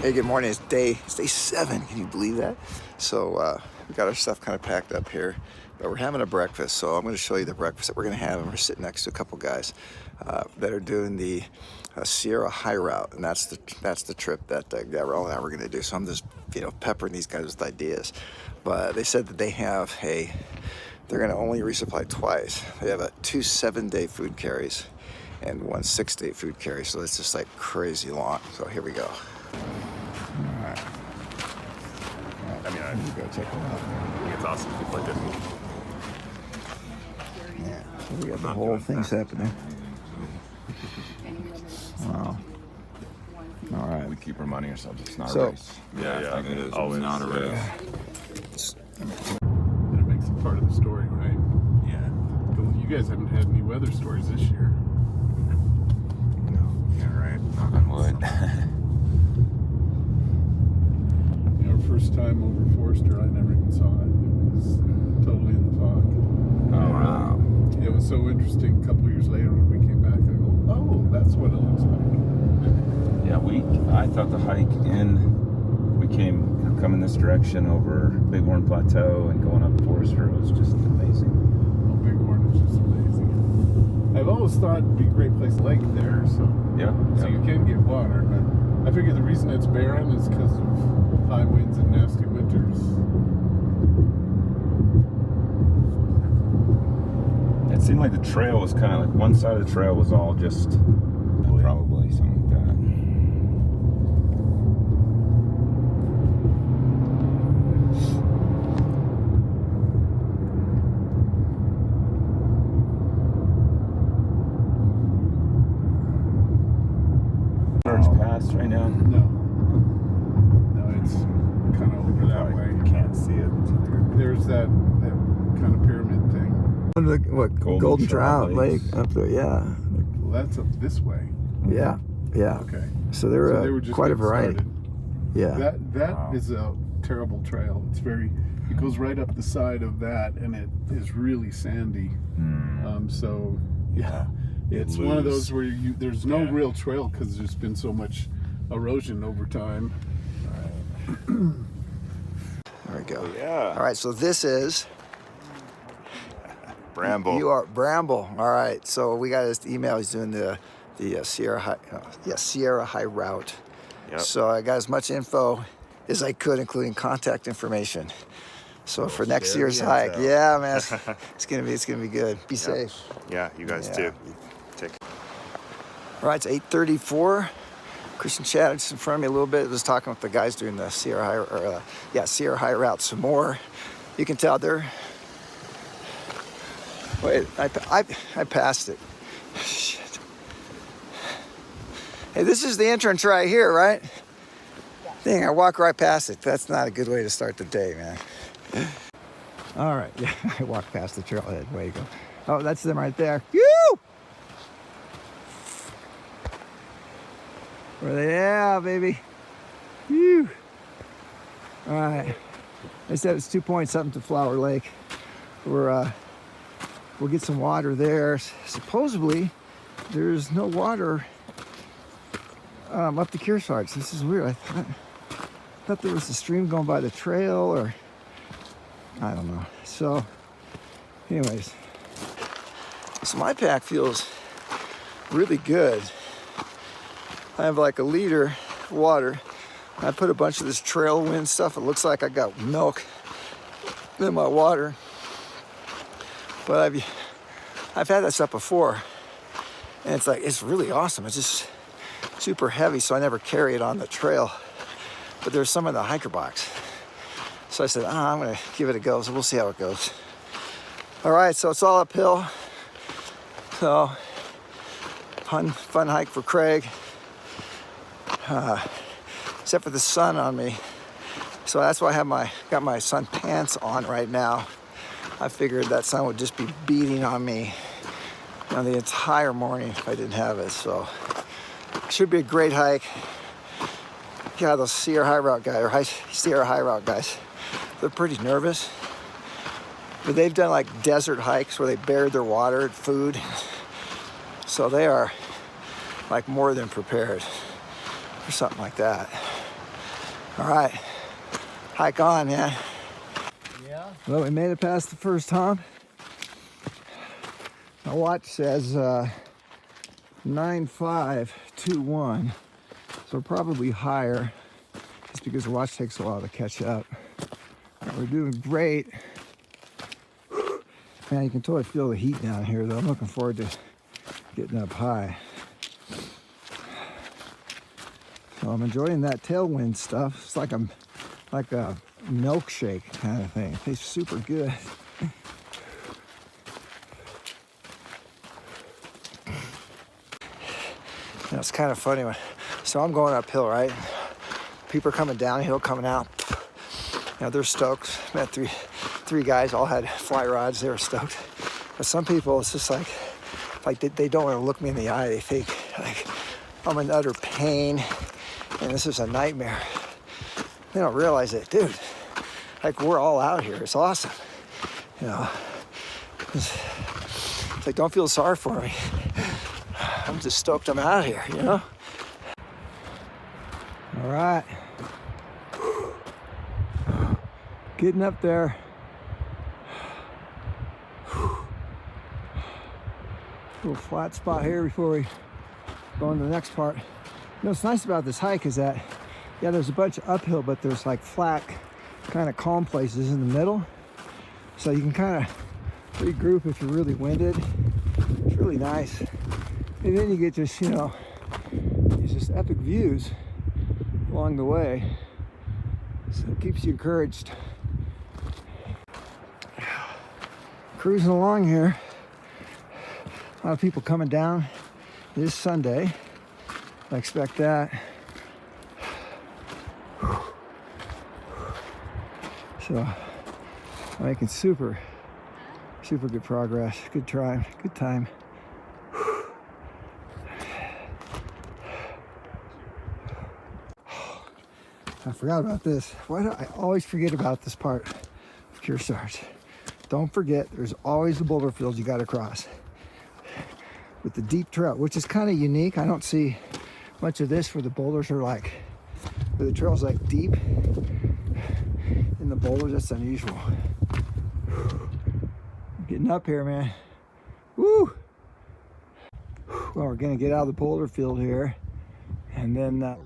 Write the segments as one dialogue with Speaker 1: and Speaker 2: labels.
Speaker 1: Hey, good morning. It's day 7. Can you believe that? So we got our stuff kind of packed up here, but we're having a breakfast. So I'm going to show you the breakfast that we're going to have, and we're sitting next to a couple guys that are doing the Sierra High Route, and that's the trip that Gabrielle and I were going to do. So I'm just peppering these guys with ideas. But they said that they're going to only resupply twice. They have 2 7-day food carries and 1 6-day food carry. So it's just like crazy long. So here we go. Alright.
Speaker 2: I mean,
Speaker 1: I'm gonna go check it out.
Speaker 2: I think it's awesome. People like it.
Speaker 1: Yeah, so we got the whole thing's happening. Wow. Alright.
Speaker 3: We keep reminding ourselves it's not
Speaker 1: So-
Speaker 3: a race.
Speaker 2: Yeah.
Speaker 3: It is
Speaker 2: Always.
Speaker 3: not a race.
Speaker 4: And it makes it part of the story, right?
Speaker 3: Yeah.
Speaker 4: But you guys haven't had any weather stories this year.
Speaker 1: No.
Speaker 3: Yeah, right. Knock on wood.
Speaker 4: Our first time over Forster, I never even saw it. It was totally in the fog.
Speaker 3: Oh, wow.
Speaker 4: It was so interesting. A couple years later when we came back, I go, oh, that's what it looks like.
Speaker 3: Yeah, I thought the hike we came coming this direction over Bighorn Plateau and going up Forester was just amazing.
Speaker 4: Oh, Bighorn is just amazing. I've always thought it'd be a great place, lake there, so
Speaker 3: Yeah.
Speaker 4: you can get water, but I figure the reason it's barren is because of high winds and nasty winters.
Speaker 3: It seemed like the trail was kind of like one side of the trail was all just probably something like that. Pass right now.
Speaker 4: No, it's kind of over that way.
Speaker 3: You can't see it.
Speaker 4: There's that kind of pyramid thing.
Speaker 1: What?
Speaker 3: Golden
Speaker 1: Trout
Speaker 3: Trout
Speaker 1: Lake up there, yeah.
Speaker 4: Well, that's up this way.
Speaker 1: Yeah.
Speaker 4: Okay.
Speaker 1: So there
Speaker 4: So they
Speaker 1: were
Speaker 4: were just
Speaker 1: quite a
Speaker 4: getting
Speaker 1: variety.
Speaker 4: started.
Speaker 1: Yeah.
Speaker 4: That is a terrible trail. It goes right up the side of that, and it is really sandy. So yeah, it's one of those where there's no real trail because there's been so much erosion over time.
Speaker 1: There we go.
Speaker 2: Yeah.
Speaker 1: All right, so this is
Speaker 2: Bramble.
Speaker 1: You are Bramble. All right, so we got his email. He's doing the Sierra High Route.
Speaker 2: Yep.
Speaker 1: So I got as much info as I could, including contact information. So for next
Speaker 2: scary
Speaker 1: year's hike,
Speaker 2: intel.
Speaker 1: yeah, man, it's gonna be good. Be safe.
Speaker 2: Yeah, you guys
Speaker 1: Yeah.
Speaker 2: too. Take
Speaker 1: All right, it's 8:34. Christian chatted just in front of me a little bit. Was talking with the guys doing the Sierra High Route some more. You can tell they're. Wait, I passed it. Shit. Hey, this is the entrance right here, right? Dang, I walked right past it. That's not a good way to start the day, man. All right, yeah, I walked past the trailhead. Way to go. Oh, that's them right there. Woo! Where they? Yeah, baby. Woo! All right. They said it's 2 point something to Flower Lake. We'll get some water there. Supposedly, there's no water up to Kearsage. This is weird. I thought there was a stream going by the trail, or I don't know. So, anyways, so my pack feels really good. I have like a liter of water. I put a bunch of this Trailwind stuff. It looks like I got milk in my water. But I've had that stuff before, and it's really awesome. It's just super heavy, so I never carry it on the trail. But there's some in the hiker box, so I said, I'm gonna give it a go. So we'll see how it goes. All right, so it's all uphill. So fun hike for Craig. Except for the sun on me, so that's why I got my sun pants on right now. I figured that sun would just be beating on me the entire morning if I didn't have it. So it should be a great hike. Yeah, those Sierra High Route guys, they're pretty nervous, but they've done like desert hikes where they buried their water and food, so they are like more than prepared for something like that. All right, hike on, man.
Speaker 5: Yeah.
Speaker 1: Well, we made it past the first hump. My watch says 9521, so probably higher, just because the watch takes a while to catch up. We're doing great. Man, you can totally feel the heat down here, though. I'm looking forward to getting up high. So I'm enjoying that tailwind stuff. It's like a milkshake kind of thing. It tastes super good. You know, it's kind of funny. So I'm going uphill, right? People are coming downhill, coming out. You know, they're stoked. Met three guys, all had fly rods. They were stoked. But some people, it's just like they don't want to look me in the eye. They think like I'm in utter pain and this is a nightmare. They don't realize it, dude. Like, we're all out here. It's awesome. You know, it's like, don't feel sorry for me. I'm just stoked I'm out here, you know? All right. Getting up there. Little flat spot here before we go on to the next part. You know, what's nice about this hike is that, yeah, there's a bunch of uphill, but there's like flat, kind of calm places in the middle. So you can kind of regroup if you're really winded. It's really nice. And then you get just, you know, these just epic views along the way. So it keeps you encouraged. Cruising along here. A lot of people coming down. It is Sunday. I expect that. So, making super good progress. Good time. I forgot about this. Why do I always forget about this part of Kearsage? Don't forget, there's always the boulder fields you got to cross. With the deep trail, which is kind of unique. I don't see much of this where the boulders are like, where the trail's like deep in the boulders. That's unusual. Getting up here, man. Woo! Well, we're gonna get out of the boulder field here, and then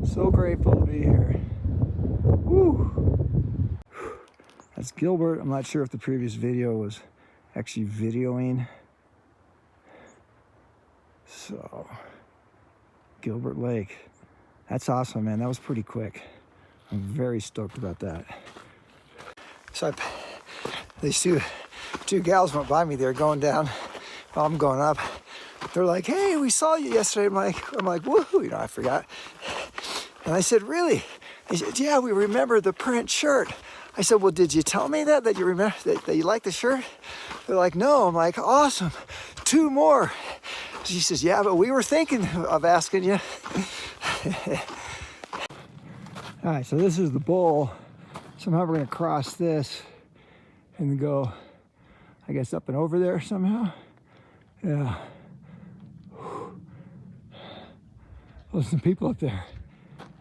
Speaker 1: So grateful to be here. Woo! That's Gilbert. I'm not sure if the previous video was actually videoing. So, Gilbert Lake. That's awesome, man. That was pretty quick. I'm very stoked about that. So these two gals went by me. They're going down while I'm going up. They're like, "Hey, we saw you yesterday." I'm like, "Woohoo!" You know, I forgot. And I said, "Really?" They said, "Yeah, we remember the print shirt." I said, "Well, did you tell me that you remember that you like the shirt?" They're like, "No." I'm like, "Awesome, 2 more." She says, "Yeah, but we were thinking of asking you." All right, so this is the bowl. Somehow we're gonna cross this and go, I guess, up and over there somehow. Yeah. Oh, there's some people up there.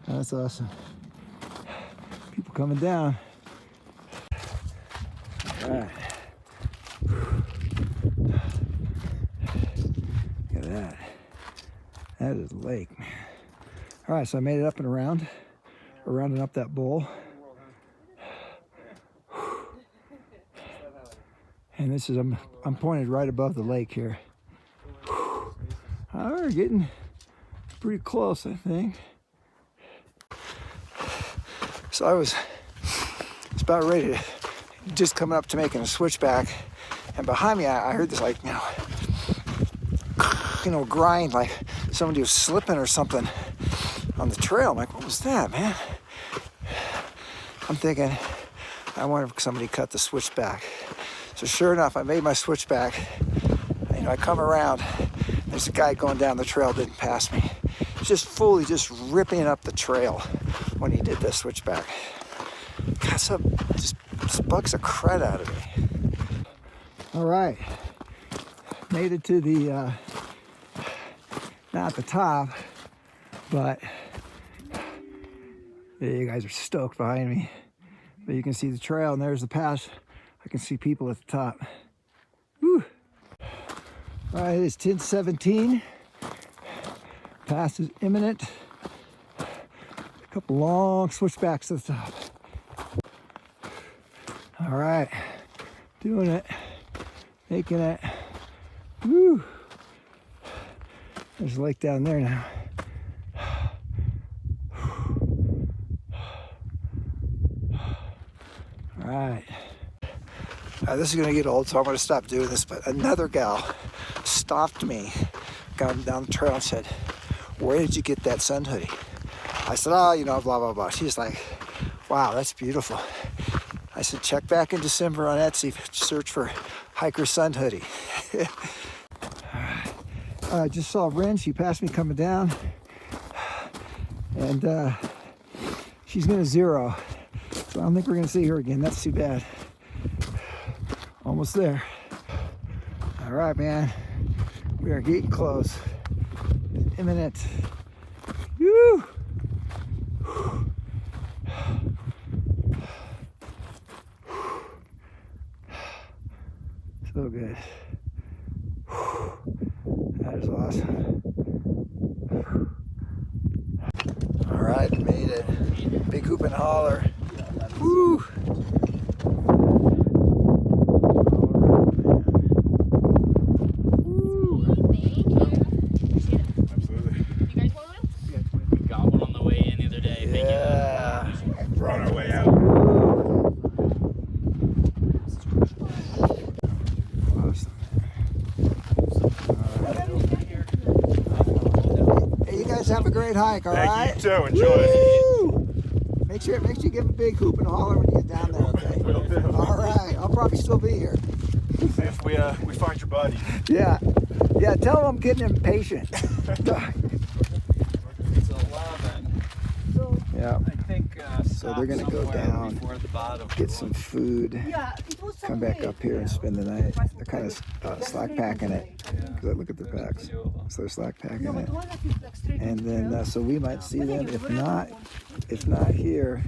Speaker 1: Oh, that's awesome. People coming down. All right. Look at that. That is a lake. All right, so I made it up and around and up that bowl. And this is, I'm pointed right above the lake here. We're getting pretty close, I think. So it's about ready to, just coming up to making a switchback. And behind me, I heard this like, grind, like somebody was slipping or something on the trail. I'm like, what was that, man? I'm thinking, I wonder if somebody cut the switchback. So sure enough, I made my switchback. I come around, there's a guy going down the trail, didn't pass me. Just fully just ripping up the trail when he did the switchback. God, just bugs the crud out of me. All right, made it to the, not the top, but you guys are stoked behind me. But you can see the trail, and there's the pass. I can see people at the top. Woo! All right, it's 10:17. Pass is imminent. A couple long switchbacks to the top. All right, doing it, making it. Woo! There's a lake down there now. All right. This is gonna get old, so I'm gonna stop doing this, but another gal stopped me, got down the trail and said, "Where did you get that sun hoodie?" I said, "Oh, blah, blah, blah." She's like, "Wow, that's beautiful." I said, "Check back in December on Etsy, search for hiker sun hoodie." I just saw Ren, she passed me coming down, and she's gonna zero. So I don't think we're gonna see her again. That's too bad. Almost there. All right, man. We are getting close. It's imminent. Woo! So good. That is awesome. All right, made it. Big hoop and holler. Woo! Have a great hike, all right?
Speaker 2: Thank you too. Enjoy.
Speaker 1: Woo! Make sure you give a big hoop and holler when you get down there, okay?
Speaker 2: Will do.
Speaker 1: All right, I'll probably still be here.
Speaker 2: See if we find your buddy.
Speaker 1: Yeah, tell them I'm getting impatient.
Speaker 3: It's 11.
Speaker 1: Yeah.
Speaker 3: I think
Speaker 1: So they're gonna go down, get some food, come back up here and spend the night. They're kind of slack packing it, because I look at their packs. So they're slack packing it, and then so we might see them. If not here,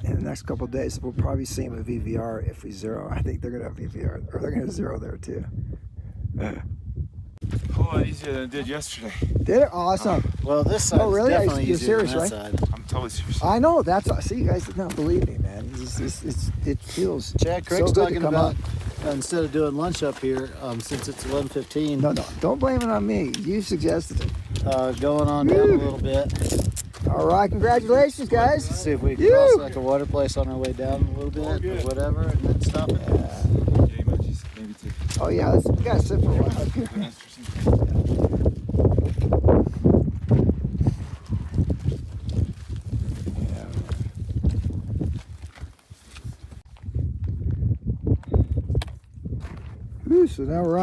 Speaker 1: in the next couple of days, we'll probably see them at VVR if we zero. I think they're gonna have VVR, or they're gonna zero there too.
Speaker 2: lot easier than it did yesterday.
Speaker 1: Did it? Awesome.
Speaker 5: Well, this side
Speaker 1: Oh, really?
Speaker 5: is definitely
Speaker 1: You're
Speaker 5: easier
Speaker 1: serious,
Speaker 5: than
Speaker 1: right?
Speaker 5: that side.
Speaker 2: I'm totally serious.
Speaker 1: I know. That's see, you guys did not believe me, man. It feels
Speaker 5: Chad
Speaker 1: so
Speaker 5: Craig's
Speaker 1: good to
Speaker 5: talking
Speaker 1: come
Speaker 5: about
Speaker 1: up.
Speaker 5: instead of doing lunch up here, since it's 11:15,
Speaker 1: No, don't blame it on me. You suggested it.
Speaker 5: going on down a little bit.
Speaker 1: All right, congratulations, guys.
Speaker 5: See if we can
Speaker 1: Yoo!
Speaker 5: cross like a water place on our way down a little bit or whatever, and then stop it.
Speaker 3: Okay, but just maybe take
Speaker 1: Oh yeah, we gotta sit for a while up here.
Speaker 3: a rest or something.
Speaker 1: Whew, so now we're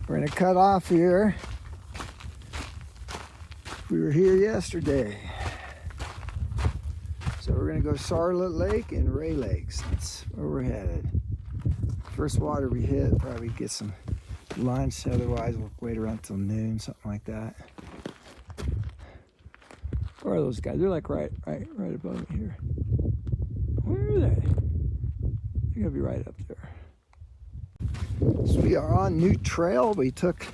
Speaker 1: gonna cut off here. We were here yesterday. So we're gonna go Charlotte Lake and Ray Lakes. That's where we're headed. First water we hit, probably get some lunch, otherwise we'll wait around till noon, something like that. Where are those guys? They're like right above me here. Where are they? They're gonna be right up there. So we are on new trail. We took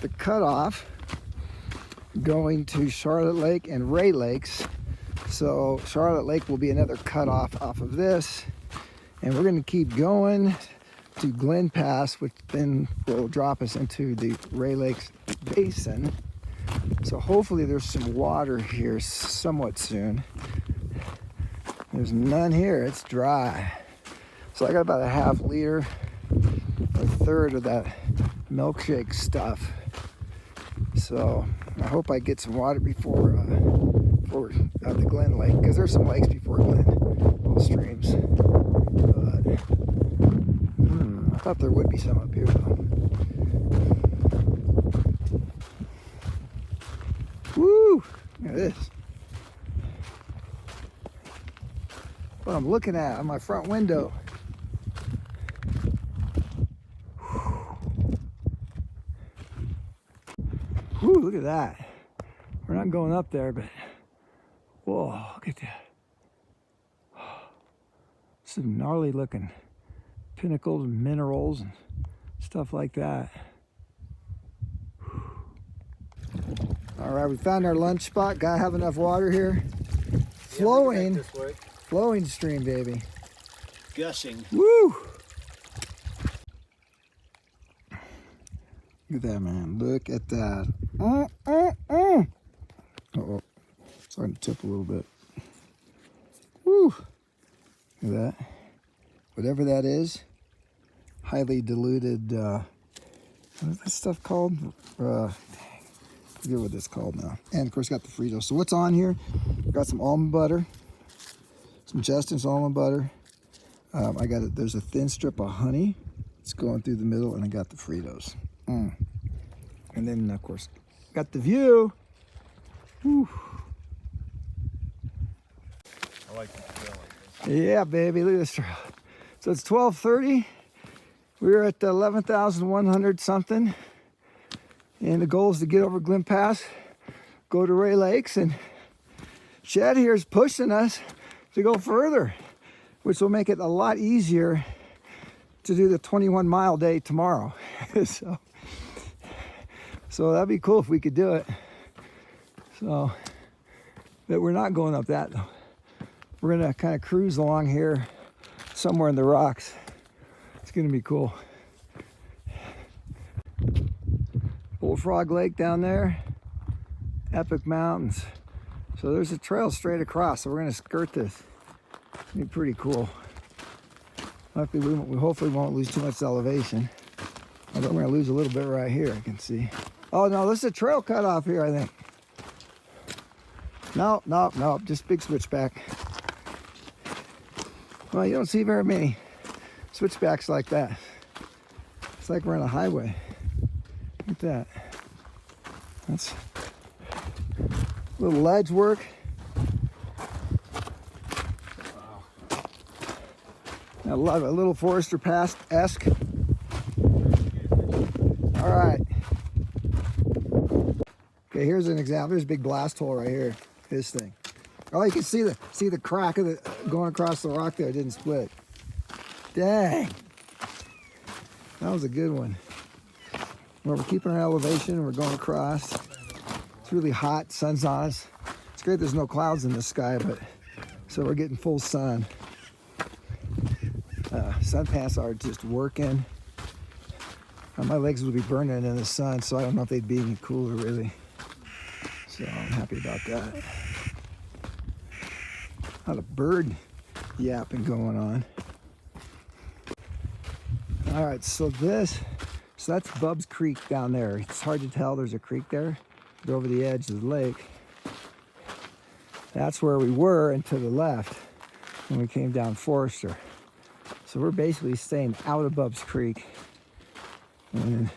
Speaker 1: the cutoff going to Charlotte Lake and Ray Lakes. So Charlotte Lake will be another cutoff off of this. And we're gonna keep going to Glen Pass, which then will drop us into the Ray Lakes basin. So hopefully there's some water here somewhat soon. There's none here, it's dry. So I got about a half liter, a third of that milkshake stuff. So I hope I get some water before the Glen Lake, because there's some lakes before Glen, little streams. But I thought there would be some up here though. Woo! Look at this. What I'm looking at on my front window. Whew, look at that. We're not going up there, but whoa, look at that. Some gnarly looking pinnacles and minerals and stuff like that. All right, we found our lunch spot. Gotta have enough water here. Flowing stream, baby.
Speaker 5: Gushing.
Speaker 1: Woo! Look at that, man. Look at that. Uh-oh. Starting to tip a little bit. Woo! Look at that. Whatever that is, highly diluted, what is that stuff called? Dang. I forget what it's called now. And of course got the Fritos. So what's on here? Got some almond butter, some Justin's almond butter. There's a thin strip of honey. It's going through the middle, and I got the Fritos. And then of course, got the view. Whew.
Speaker 2: I like the trail like this.
Speaker 1: Yeah, baby, look at this trail. So it's 12:30. We're at 11,100 something. And the goal is to get over Glen Pass, go to Ray Lakes, and Chad here is pushing us to go further, which will make it a lot easier to do the 21-mile day tomorrow. So that'd be cool if we could do it. So, but we're not going up that though. We're gonna kind of cruise along here somewhere in the rocks. It's gonna be cool. Bullfrog Lake down there, Epic Mountains. So there's a trail straight across, so we're gonna skirt this. It'll be pretty cool. Luckily, we hopefully won't lose too much elevation. Although we're gonna lose a little bit right here, I can see. Oh no, this is a trail cut off here, I think. No, just big switchback. Well, you don't see very many switchbacks like that. It's like we're on a highway. Look at that. That's a little ledge work. A little Forester Pass-esque. All right. Okay, here's an example. There's a big blast hole right here. This thing. Oh, you can see the crack of it going across the rock there. It didn't split. Dang. That was a good one. Well, we're keeping our elevation. We're going across. It's really hot. Sun's on us. It's great there's no clouds in the sky, but so we're getting full sun. Sun pants are just working. My legs will be burning in the sun, so I don't know if they'd be any cooler really. So I'm happy about that. A lot of bird yapping going on. All right, so that's Bub's Creek down there. It's hard to tell there's a creek there, but over the edge of the lake. That's where we were and to the left when we came down Forester. So we're basically staying out of Bub's Creek and then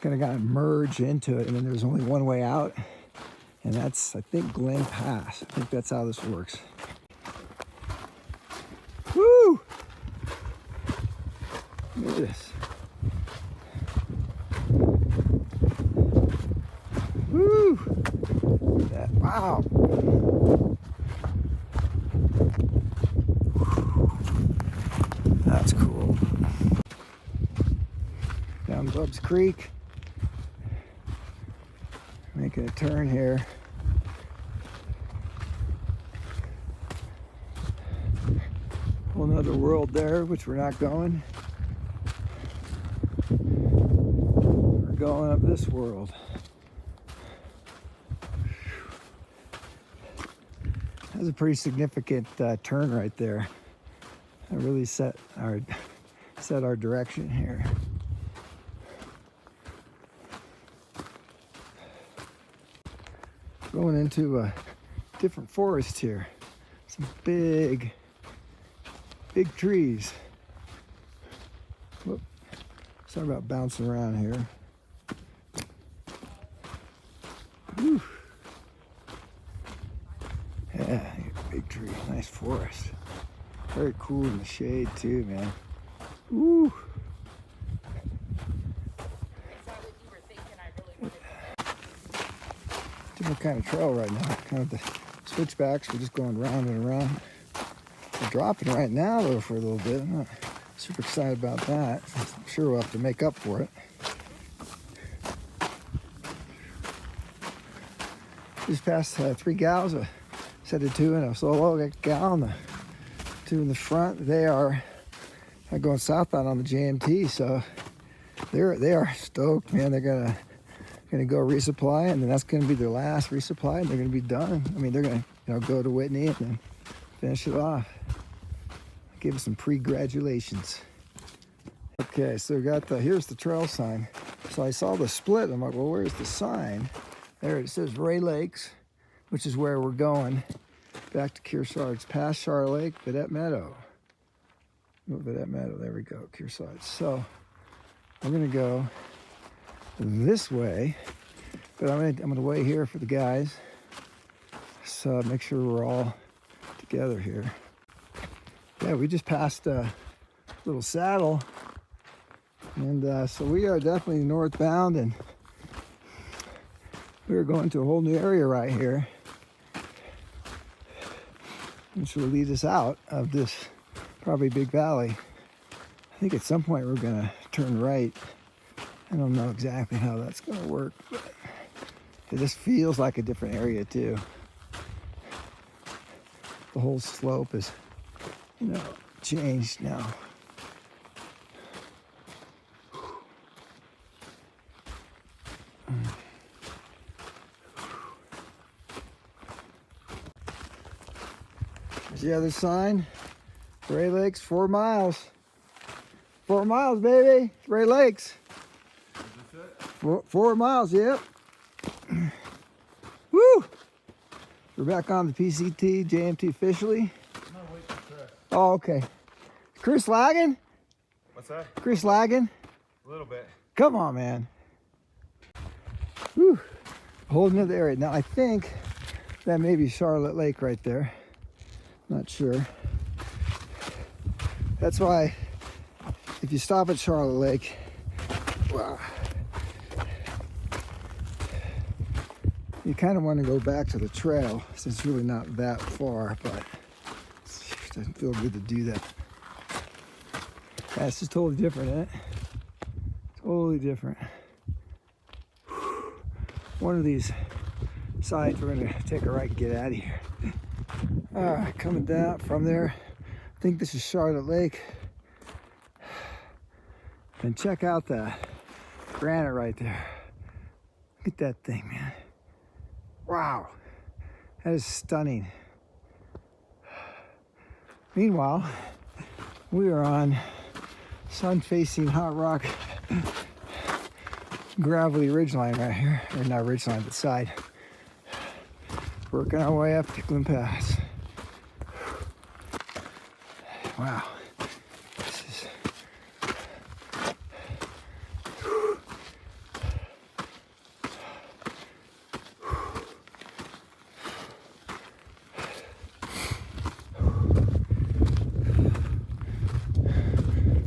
Speaker 1: kind of got to merge into it. And then there's only one way out, and that's, I think, Glen Pass. I think that's how this works. Woo! Look at this. Woo! Wow. That's cool. Down Bub's Creek. Making a turn here. Whole nother world there, which we're not going. We're going up this world. That's a pretty significant turn right there. It really set our direction here. Going into a different forest here. Some big trees. Whoop. Sorry about bouncing around here. Whew. Yeah, big tree, nice forest. Very cool in the shade too, man. Ooh. Different kind of trail right now. Kind of the switchbacks. We're just going round and around. We're dropping right now though for a little bit. I'm not super excited about that. I'm sure we'll have to make up for it. Just passed 3 gals, a set of 2 and a solo. Got a gal and the 2 in the front. They are going southbound on the JMT, so they are stoked, man. They're gonna go resupply, and then that's gonna be their last resupply, and they're gonna be done. I mean, they're gonna go to Whitney and then finish it off. Give us some pre-gratulations. Okay, so we got here's the trail sign. So I saw the split. I'm like, well, where's the sign? There it says Ray Lakes, which is where we're going. Back to Kearsage, past Charlotte Lake, Vedette Meadow. Oh, Vedette Meadow, there we go, Kearsage. So we're gonna go this way, but I'm gonna wait here for the guys. So make sure we're all together here. Yeah, we just passed a little saddle, and so we are definitely northbound, and we're going to a whole new area right here, which will lead us out of this probably big valley. I think at some point we're gonna turn right. I don't know exactly how that's gonna work, but it just feels like a different area too. The whole slope is, changed now. There's the other sign. Ray Lakes, 4 miles. 4 miles, baby. It's Ray Lakes.
Speaker 2: Is this it?
Speaker 1: 4 miles, yep. Woo! We're back on the PCT, JMT officially.
Speaker 2: No, wait for Chris.
Speaker 1: Oh, okay. Chris lagging?
Speaker 2: What's that?
Speaker 1: Chris lagging?
Speaker 2: A little bit.
Speaker 1: Come on, man. Woo! A whole another area. Now, I think that may be Charlotte Lake right there. Not sure. That's why if you stop at Charlotte Lake, wow, you kind of want to go back to the trail since it's really not that far, but it doesn't feel good to do that. Yeah, it's just totally different, isn't it? Totally different. one of these sides. We're gonna take a right and get out of here. All right, coming down from there. I think this is Charlotte Lake. And check out the granite right there. Look at that thing, man. Wow, that is stunning. Meanwhile, we are on sun-facing hot rock gravelly ridgeline right here, or not ridgeline, but side. Working our way up to Glen Pass. Wow, this is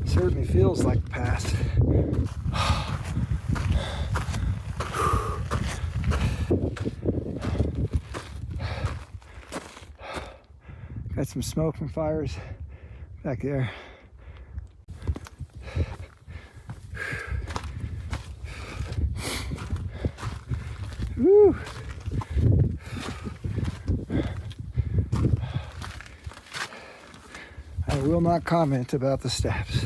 Speaker 1: certainly feels like the past. Got some smoke from fires back there. Woo. I will not comment about the steps.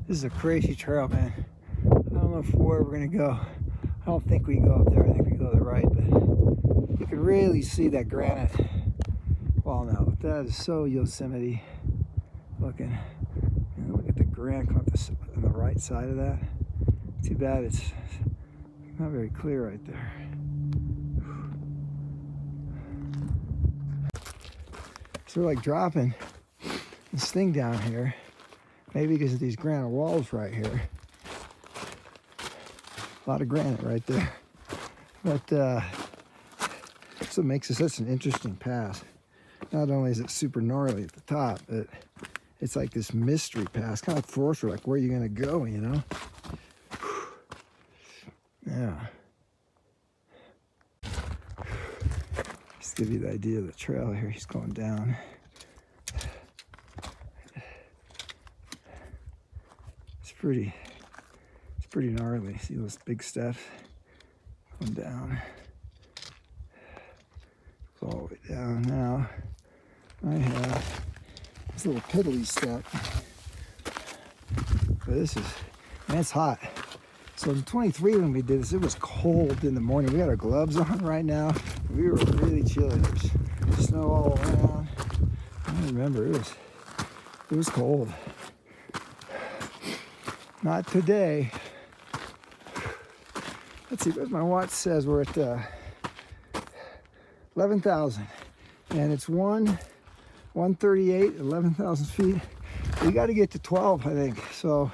Speaker 1: This is a crazy trail, man. I don't know where we're gonna go. I don't think we can go up there. I think we go to the right, but you can really see that granite wall now. That is so Yosemite looking. And look at the granite on the right side of that. Too bad it's not very clear right there. So we're like dropping this thing down here. Maybe because of these granite walls right here. A lot of granite right there. But that's what makes it such an interesting pass. Not only is it super gnarly at the top, but it's like this mystery pass, kind of forceful, like where are you gonna go, you know? Yeah. Just to give you the idea of the trail here. He's going down. It's pretty gnarly. See those big steps going down. Go all the way down. Now I have this little piddly step. But this is, man, it's hot. So in 23 when we did this, it was cold in the morning. We got our gloves on right now. We were really chilly. There's snow all around. I remember it was cold. Not today. Let's see what my watch says. We're at 11,000, and it's 138, 11,000 feet. We got to get to 12, I think. So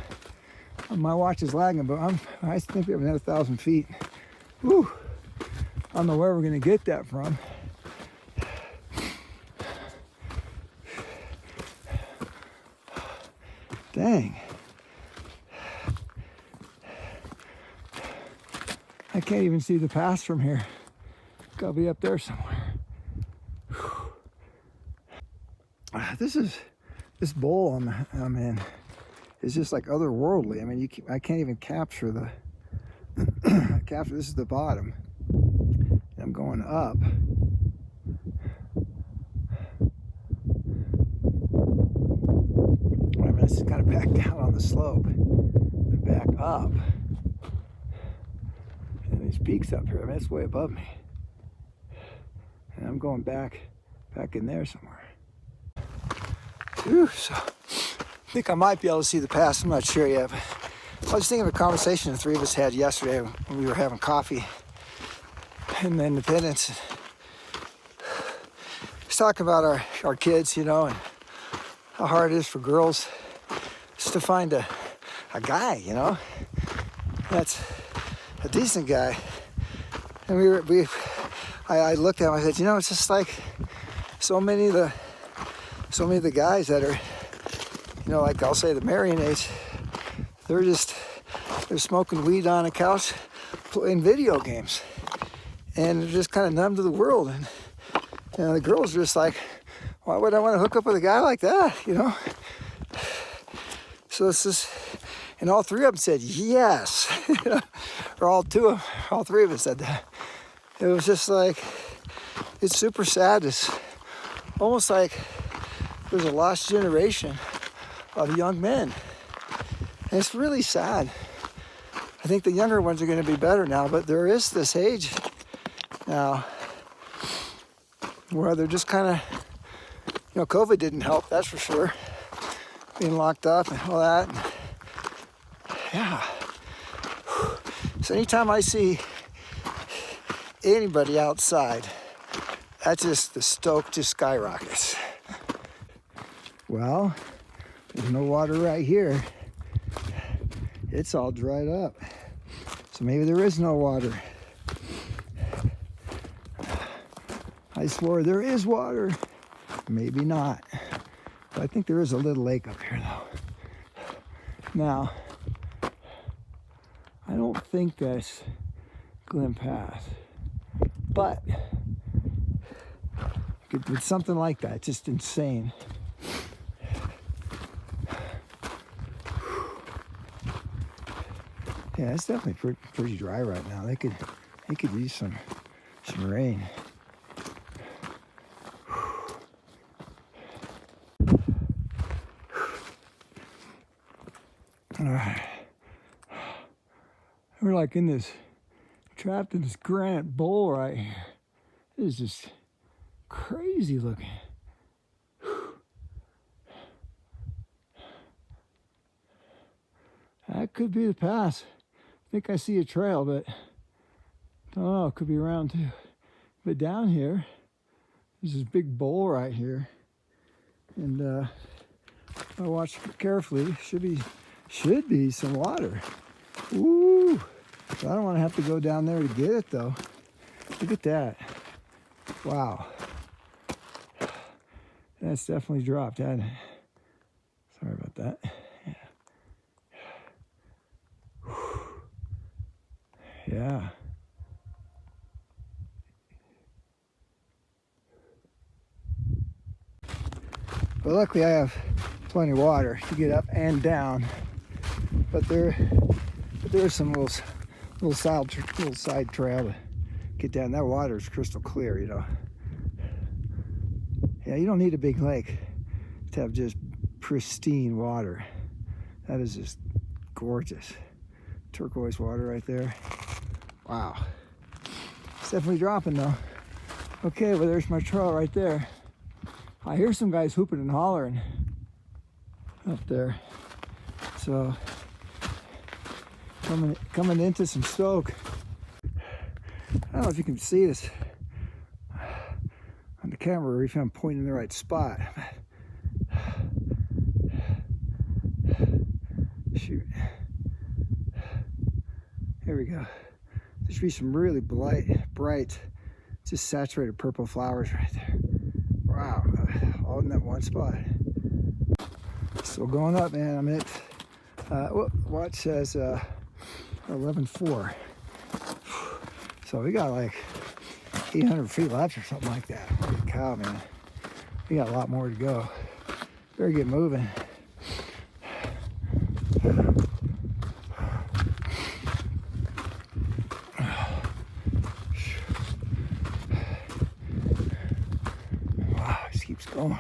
Speaker 1: my watch is lagging, but I think we have another 1,000 feet. Whew. I don't know where we're gonna get that from. Dang. I can't even see the pass from here. Gotta be up there somewhere. This bowl I'm in is just like otherworldly. I mean, I can't even capture the this is the bottom. I'm going up. I mean, it's kind of back down on the slope and back up. These peaks up here, I mean, it's way above me. And I'm going back in there somewhere. Whew, so I think I might be able to see the pass. I'm not sure yet. But I was thinking of a conversation the three of us had yesterday when we were having coffee in Independence. He was talking about our kids, you know, and how hard it is for girls just to find a guy, you know, that's a decent guy. And I looked at him, I said, you know, it's just like so many of the guys that are you know, like I'll say the Marionettes, they're smoking weed on a couch playing video games. And they're just kind of numb to the world. And you know, the girls are just like, why would I want to hook up with a guy like that, you know? So it's just, and all three of them said yes. Or all three of us said that. It was just like, it's super sad. It's almost like there's a lost generation of young men. And it's really sad. I think the younger ones are going to be better now, but there is this age now where they're just kind of, you know, COVID didn't help, that's for sure. Being locked up and all that. Yeah. So anytime I see anybody outside, that's just, the stoke just skyrockets. Well, there's no water right here. It's all dried up. So maybe there is no water. I swore there is water. Maybe not. But I think there is a little lake up here though. Now, I don't think that's Glen Pass. But it's something like that, just insane. Yeah, it's definitely pretty dry right now. They could use some rain. All right, we're like trapped in this granite bowl right here. It is just crazy looking. That could be the pass. I think I see a trail, but don't know, it could be around too. But down here, there's this big bowl right here. And if I watch carefully, should be some water. Ooh, so I don't want to have to go down there to get it though. Look at that. Wow. That's definitely dropped, hasn't it? Sorry about that. Yeah. But luckily I have plenty of water to get up and down. But there's some little side trail to get down. That water is crystal clear, you know. Yeah, you don't need a big lake to have just pristine water. That is just gorgeous. Turquoise water right there. Wow. It's definitely dropping though. Okay, well there's my trail right there. I hear some guys hooping and hollering up there. So coming into some stoke. I don't know if you can see this on the camera or if I'm pointing in the right spot. Shoot. Here we go. There should be some really bright, just saturated purple flowers right there. Wow, all in that one spot. Still going up, man. I'm at, watch says 11.4. So we got like 800 feet left or something like that. Holy cow, man. We got a lot more to go. Better get moving. Going.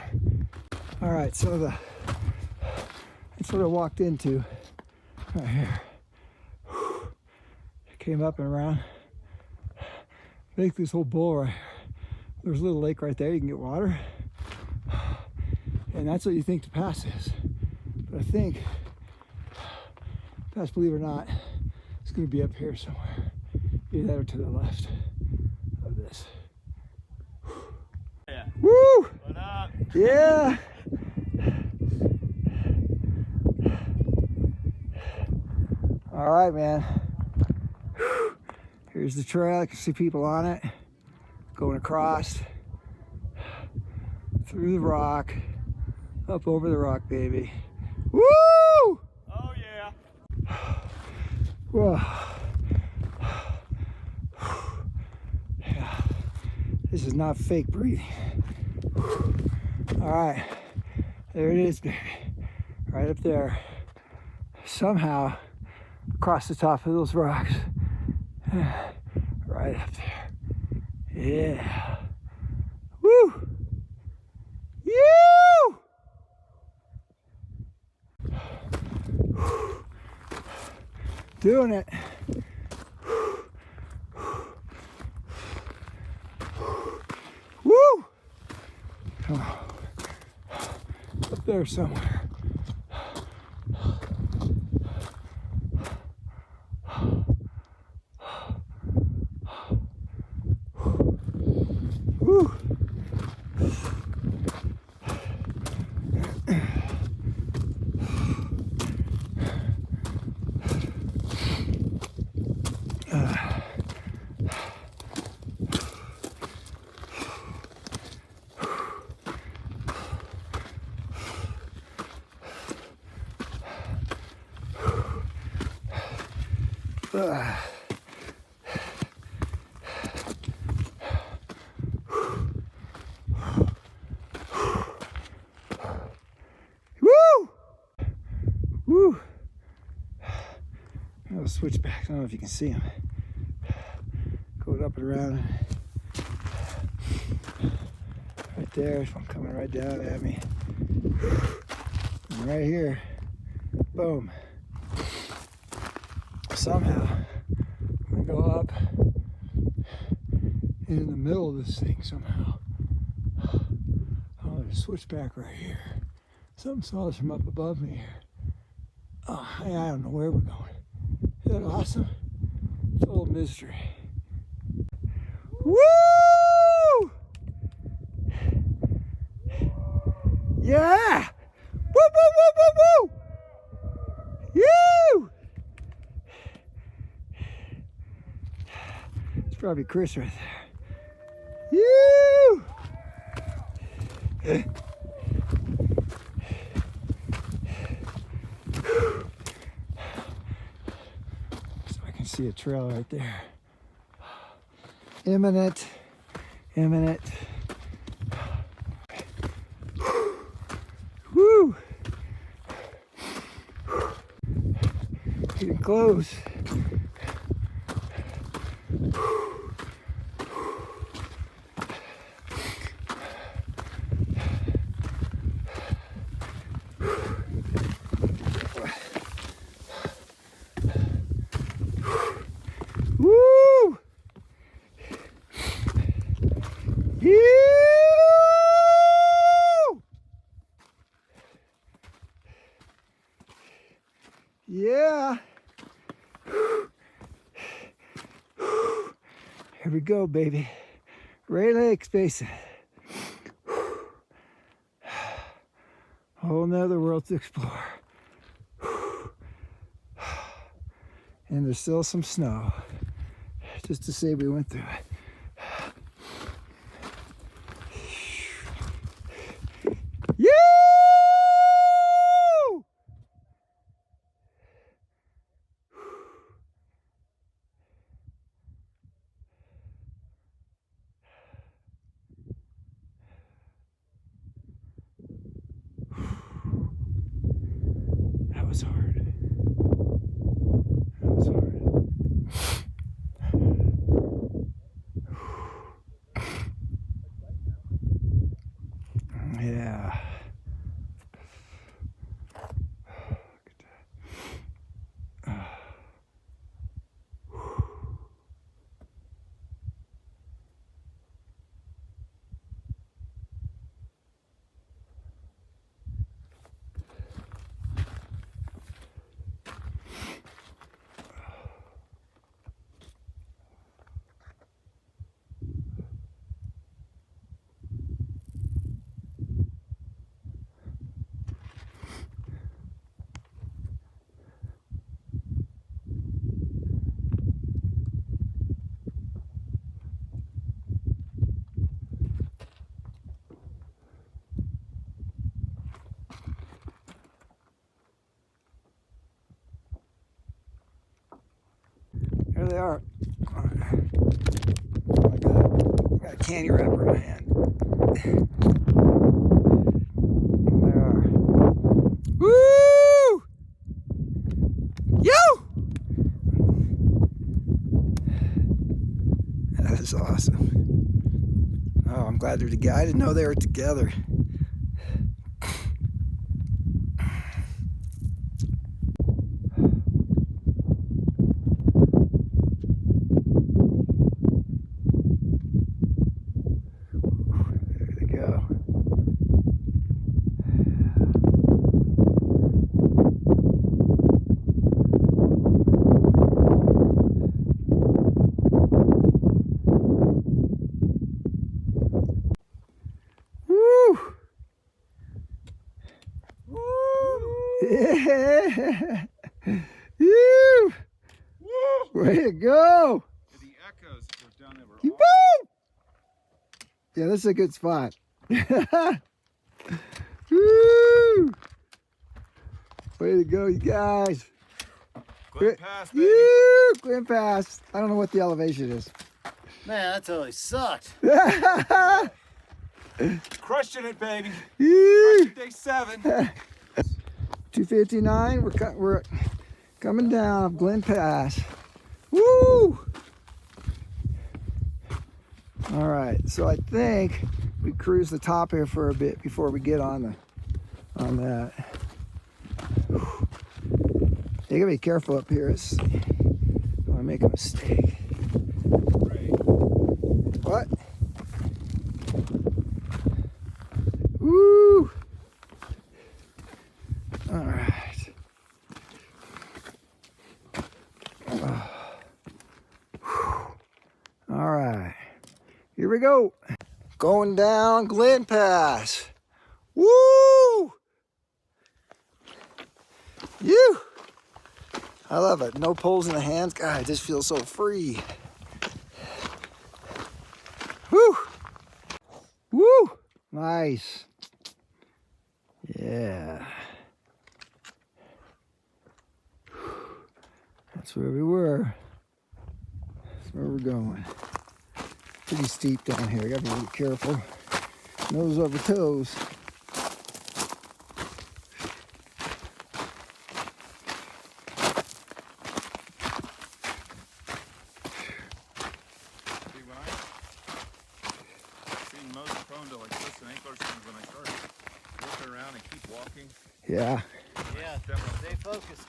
Speaker 1: All right, so that's what I walked into right here. Came up and around. Make this whole bowl right here. There's a little lake right there. You can get water, and that's what you think the pass is. But I think, pass, believe it or not, it's going to be up here somewhere. Either that or to the left of this.
Speaker 2: Yeah.
Speaker 1: Woo!
Speaker 2: What up?
Speaker 1: Yeah. All right, man. Here's the trail. I can see people on it going across through the rock, up over the rock, baby. Whoa. Yeah. This is not fake breathing. All right. There it is, baby. Right up there. Somehow across the top of those rocks. Right up there. Yeah. Woo! You! Doing it. Woo! Oh. Up there somewhere. Woo! Woo! Woo! I'll switch back. I don't know if you can see him. Going up and around. Right there. One coming right down at me. And right here. Boom. Somehow, I'm gonna go up in the middle of this thing somehow. Oh, there's a switchback right here. Something saw us from up above me here. Oh, I don't know where we're going. Isn't that awesome? It's a little mystery. Woo! Yeah! Woo, woo, woo, woo, woo! You! It's probably Chris right there. You! So I can see a trail right there. Imminent. Imminent. Woo! Getting close. Woo! Yeah. Here we go, baby. Ray Lakes Basin. Whole nother world to explore. And there's still some snow. Just to say we went through it. You! That was hard. That was hard. Yeah. There they are. I got a candy wrapper in my hand. There they are. Woo! Yo! That is awesome. Oh, I'm glad they're together. I didn't know they were together. There they go. Woo! Yeah! Woo! Way to go!
Speaker 3: The echoes were down there.
Speaker 1: Woo! Yeah, this is a good spot. Woo! Way to go, you guys.
Speaker 2: Glen Pass, baby.
Speaker 1: Woo! Glen Pass. I don't know what the elevation is.
Speaker 5: Man, that totally sucked.
Speaker 2: Crushing it, baby.
Speaker 1: Woo!
Speaker 2: Day 7.
Speaker 1: 259. We're coming down Glen Pass. Woo! All right, so I think we cruise the top here for a bit before we get on that. You gotta be careful up here. I don't want to make a mistake. What? Woo! All right. All right. Here we go. Going down Glen Pass. Woo! You! I love it. No poles in the hands. God, I just feel so free. Woo! Woo! Nice. Yeah. That's where we were. That's where we're going. Pretty steep down here. Gotta be really careful. Nose over toes.
Speaker 2: See why? Seem most prone to like twisting ankles when I start looking around and keep walking.
Speaker 1: Yeah.
Speaker 5: Yeah, stay focused.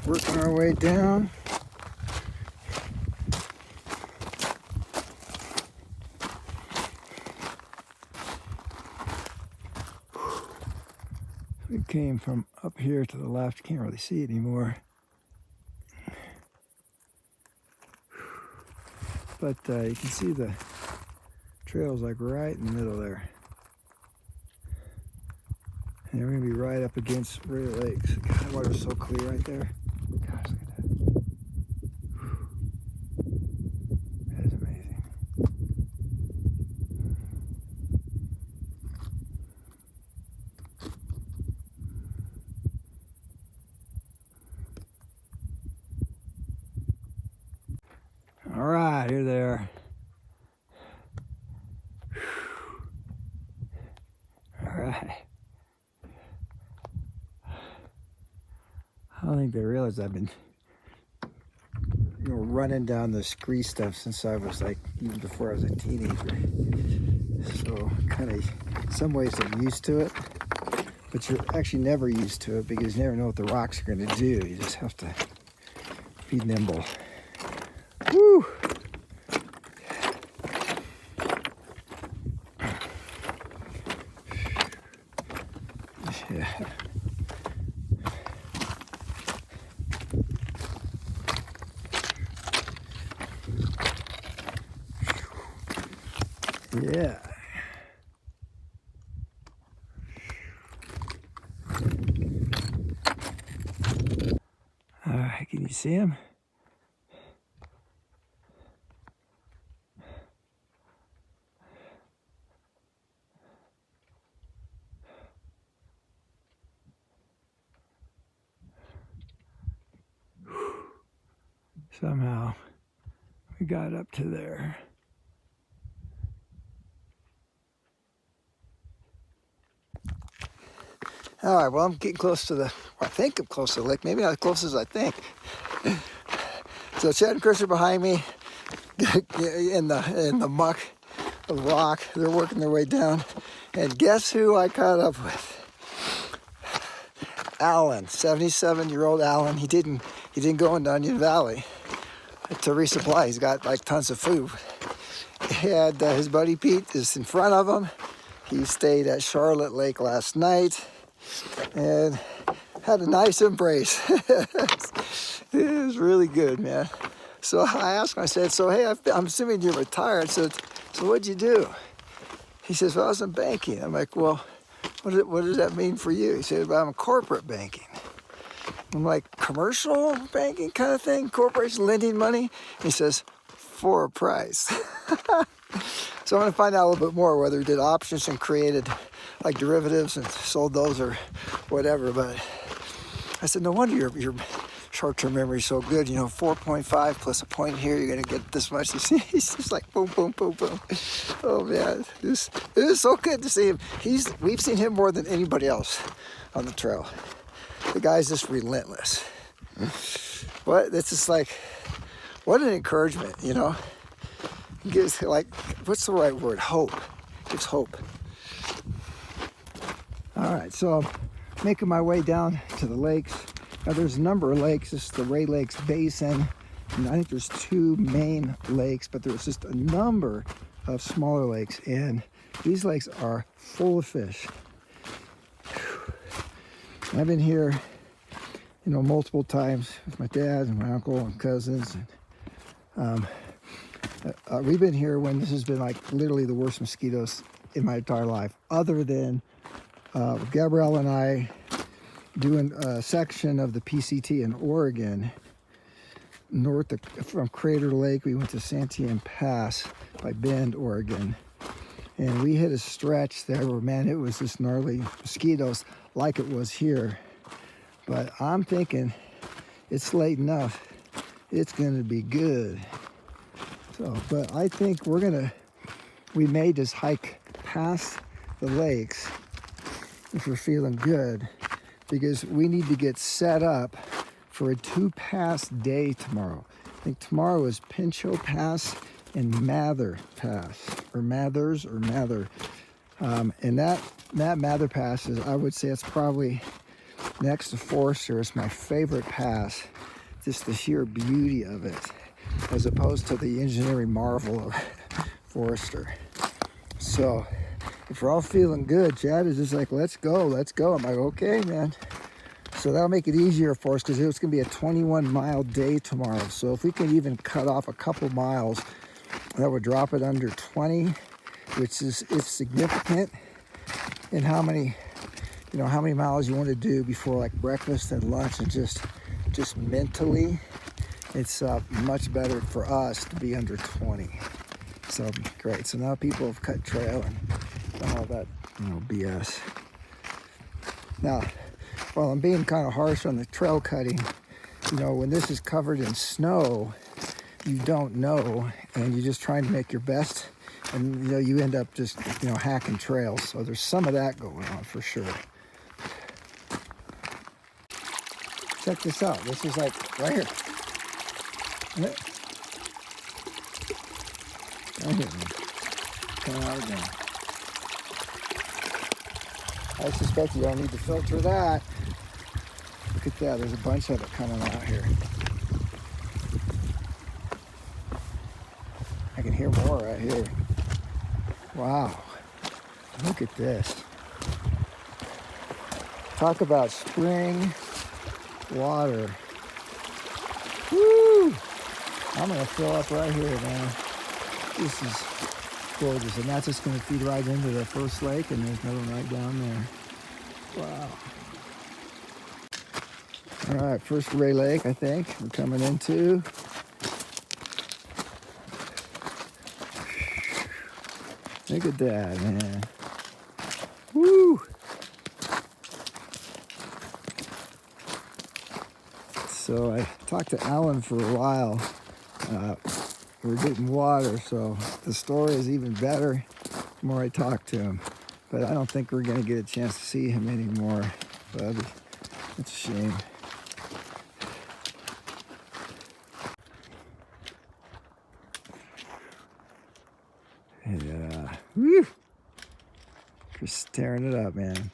Speaker 1: Working our way down. We came from up here to the left. Can't really see it anymore. But you can see the trails like right in the middle there. And we're gonna be right up against Ray Lakes. God, the water's so clear right there. Gosh, look at that. That is amazing. All right, here they are. All right. I don't think they realize I've been running down this scree stuff since I was like, even before I was a teenager. So kind of, in some ways I'm used to it, but you're actually never used to it because you never know what the rocks are going to do. You just have to be nimble. Woo! Yeah. Yeah. All right, can you see him? Somehow we got up to there. All right, well, I'm getting close to the, I think I'm close to the lake. Maybe not as close as I think. So Chad and Chris are behind me in the muck of rock. They're working their way down. And guess who I caught up with? Alan, 77-year-old Alan. He didn't go into Onion Valley to resupply. He's got like tons of food. He had his buddy Pete is in front of him. He stayed at Charlotte Lake last night and had a nice embrace. It was really good, man. So I asked him, I said, so hey, I'm assuming you're retired. So what'd you do? He says, well, I was in banking. I'm like, well, what does that mean for you? He said, well, I'm in corporate banking. I'm like, commercial banking kind of thing? Corporation lending money? He says, for a price. So I'm gonna find out a little bit more whether he did options and created like derivatives and sold those or whatever. But I said, no wonder your short-term memory is so good. You know, 4.5 plus a point here, you're gonna get this much. You see, he's just like boom, boom, boom, boom. Oh man, it is so good to see him. We've seen him more than anybody else on the trail. The guy's just relentless. But it's just like, what an encouragement, you know? He gives, like, what's the right word? Hope. Gives hope. All right, so I'm making my way down to the lakes. Now there's a number of lakes. This is the Ray Lakes Basin. And I think there's 2 main lakes, but there's just a number of smaller lakes. And these lakes are full of fish. I've been here, you know, multiple times with my dad and my uncle and cousins. And, we've been here when this has been like literally the worst mosquitoes in my entire life, other than Gabrielle and I doing a section of the PCT in Oregon, from Crater Lake. We went to Santiam Pass by Bend, Oregon. And we hit a stretch there where, man, it was just gnarly mosquitoes like it was here. But I'm thinking it's late enough. It's going to be good. So, but I think we may just hike past the lakes if we're feeling good, because we need to get set up for a 2-pass day tomorrow. I think tomorrow is Pinchot Pass and Mather Pass, or Mathers or Mather. And that Mather Pass is, I would say it's probably next to Forester. It's my favorite pass, just the sheer beauty of it, as opposed to the engineering marvel of Forester. So if we're all feeling good, Chad is just like, let's go. I'm like, okay, man. So that'll make it easier for us, because it's going to be a 21-mile day tomorrow. So if we can even cut off a couple miles, that would drop it under 20, which is significant in how many miles you want to do before like breakfast and lunch, and just mentally, it's much better for us to be under 20. So great. So now people have cut trail and done all that, BS. Now, while I'm being kind of harsh on the trail cutting, when this is covered in snow, you don't know, and you're just trying to make your best, and you end up just hacking trails. So there's some of that going on for sure. Check this out. This is like right here. Right here, man. Coming out again. I suspect you don't need to filter that. Look at that. There's a bunch of it coming out here. I can hear more right here. Wow. Look at this. Talk about spring water. Woo! I'm going to fill up right here, man. This is gorgeous. And that's just going to feed right into the first lake, and there's another one right down there. Wow. All right, first Ray Lake, I think we're coming into. Look at that, man. Woo! So I talked to Alan for a while. We're getting water, so the story is even better the more I talk to him. But I don't think we're gonna get a chance to see him anymore. But it's a shame. Yeah. Woo! Just tearing it up, man.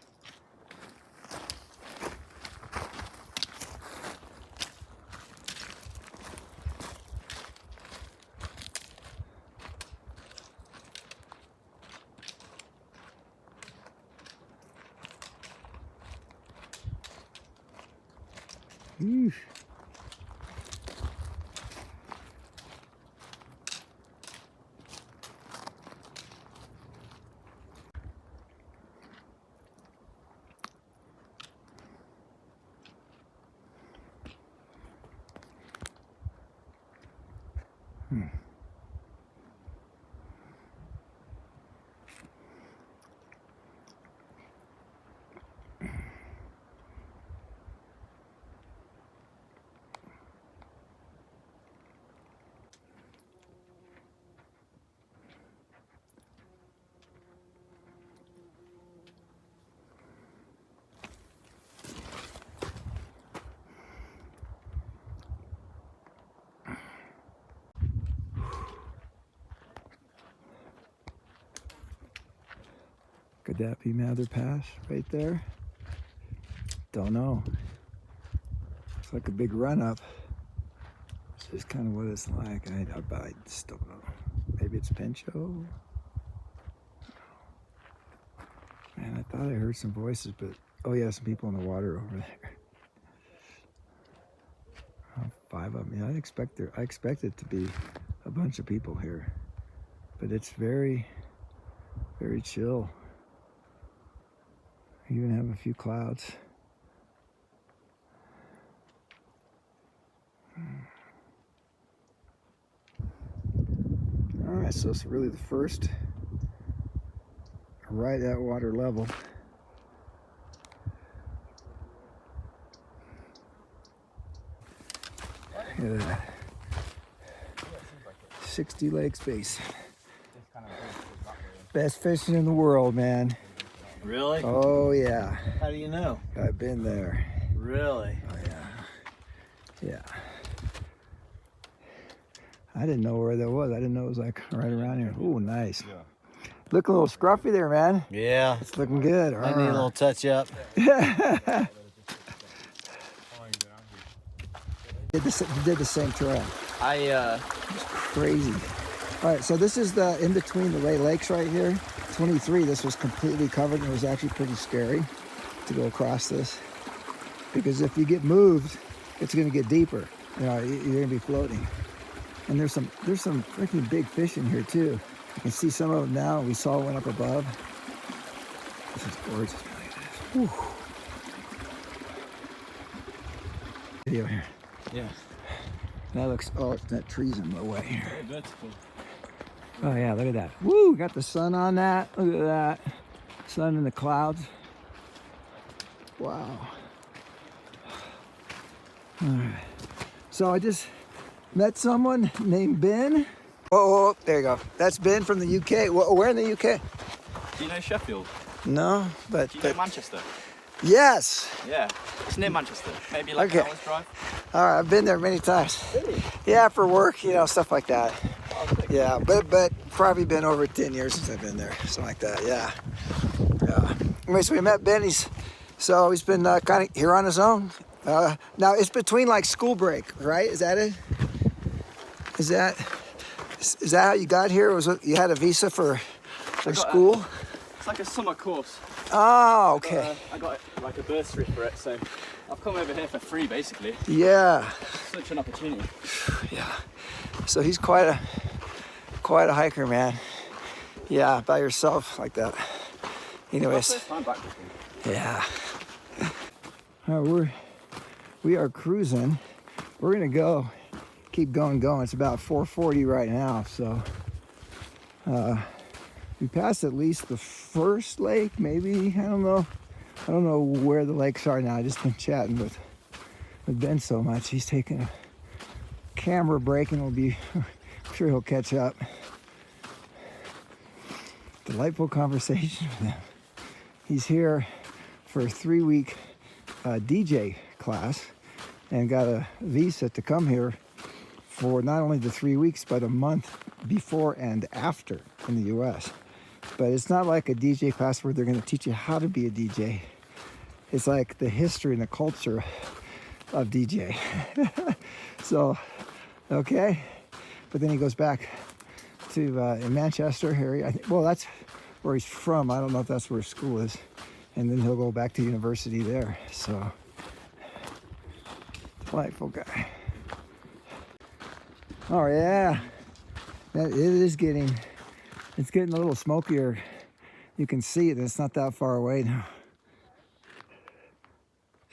Speaker 1: Woo. Could that be Mather Pass right there? Don't know. It's like a big run up. This is kind of what it's like. I just don't know. Maybe it's Pincho? Man, I thought I heard some voices, but oh yeah, some people in the water over there. Oh, 5 of them. Yeah, I expect it to be a bunch of people here, but it's very, very chill. I even have a few clouds. All right, so it's really the first right at water level. Look at that. 60 Lakes Basin. Best fishing in the world, man.
Speaker 5: Really?
Speaker 1: Oh yeah.
Speaker 5: How do you know?
Speaker 1: I've been there.
Speaker 5: Really?
Speaker 1: Oh yeah. Yeah. I didn't know where that was. I didn't know it was like right around here. Ooh, nice.
Speaker 2: Yeah.
Speaker 1: Looking a little scruffy there, man.
Speaker 5: Yeah.
Speaker 1: It's looking good.
Speaker 5: I need a little touch up.
Speaker 1: Did the same trail. It's crazy. All right, so this is the in between the lakes right here. 23. This was completely covered, and it was actually pretty scary to go across this because if you get moved, it's going to get deeper. You know, you're going to be floating. And there's some freaking big fish in here too. You can see some of them now. We saw one up above. This is gorgeous. Look at this. Whew. Video here.
Speaker 5: Yeah.
Speaker 1: That looks, oh, that tree's in the way here.
Speaker 5: Oh, that's cool.
Speaker 1: Oh yeah, look at that. Woo, got the sun on that. Look at that. Sun in the clouds. Wow. All right. So I just met someone named Ben. Oh, there you go. That's Ben from the UK. Where in the UK?
Speaker 6: Do you know Sheffield?
Speaker 1: No, but...
Speaker 6: Do you know Manchester?
Speaker 1: Yes.
Speaker 6: Yeah, it's near Manchester. Maybe like
Speaker 1: Okay.
Speaker 6: an hour's drive.
Speaker 1: All right, I've been there many times.
Speaker 6: Really?
Speaker 1: Yeah, for work, you know, stuff like that.
Speaker 6: Oh, sick.
Speaker 1: Yeah, but probably been over 10 years since I've been there, something like that. Yeah. Anyway, so we met Ben. He's been kind of here on his own. Now it's between like school break, right? Is that it? Is that how you got here? You had a visa for school?
Speaker 6: It's like a summer course.
Speaker 1: Oh, okay.
Speaker 6: I got like a bursary for it, so I've come over here for free, basically.
Speaker 1: Yeah.
Speaker 6: Such an opportunity.
Speaker 1: Yeah. So he's quite a hiker, man. Yeah, by yourself like that. Anyways.
Speaker 6: First time back with me.
Speaker 1: Yeah. All right, we are cruising. We're gonna keep going. It's about 4:40 right now, so we passed at least the first lake, maybe. I don't know where the lakes are now. I just been chatting with with Ben so much. He's taking a camera break and I'm sure he'll catch up. Delightful conversation with him. He's here for a 3-week DJ class and got a visa to come here for not only the 3 weeks, but a month before and after in the US. But it's not like a DJ class where they're going to teach you how to be a DJ. It's like the history and the culture of DJ. So, okay. But then he goes back to in Manchester area. Well, that's where he's from. I don't know if that's where his school is. And then he'll go back to university there. So, delightful guy. Oh yeah, it's getting a little smokier. You can see it. It's not that far away now.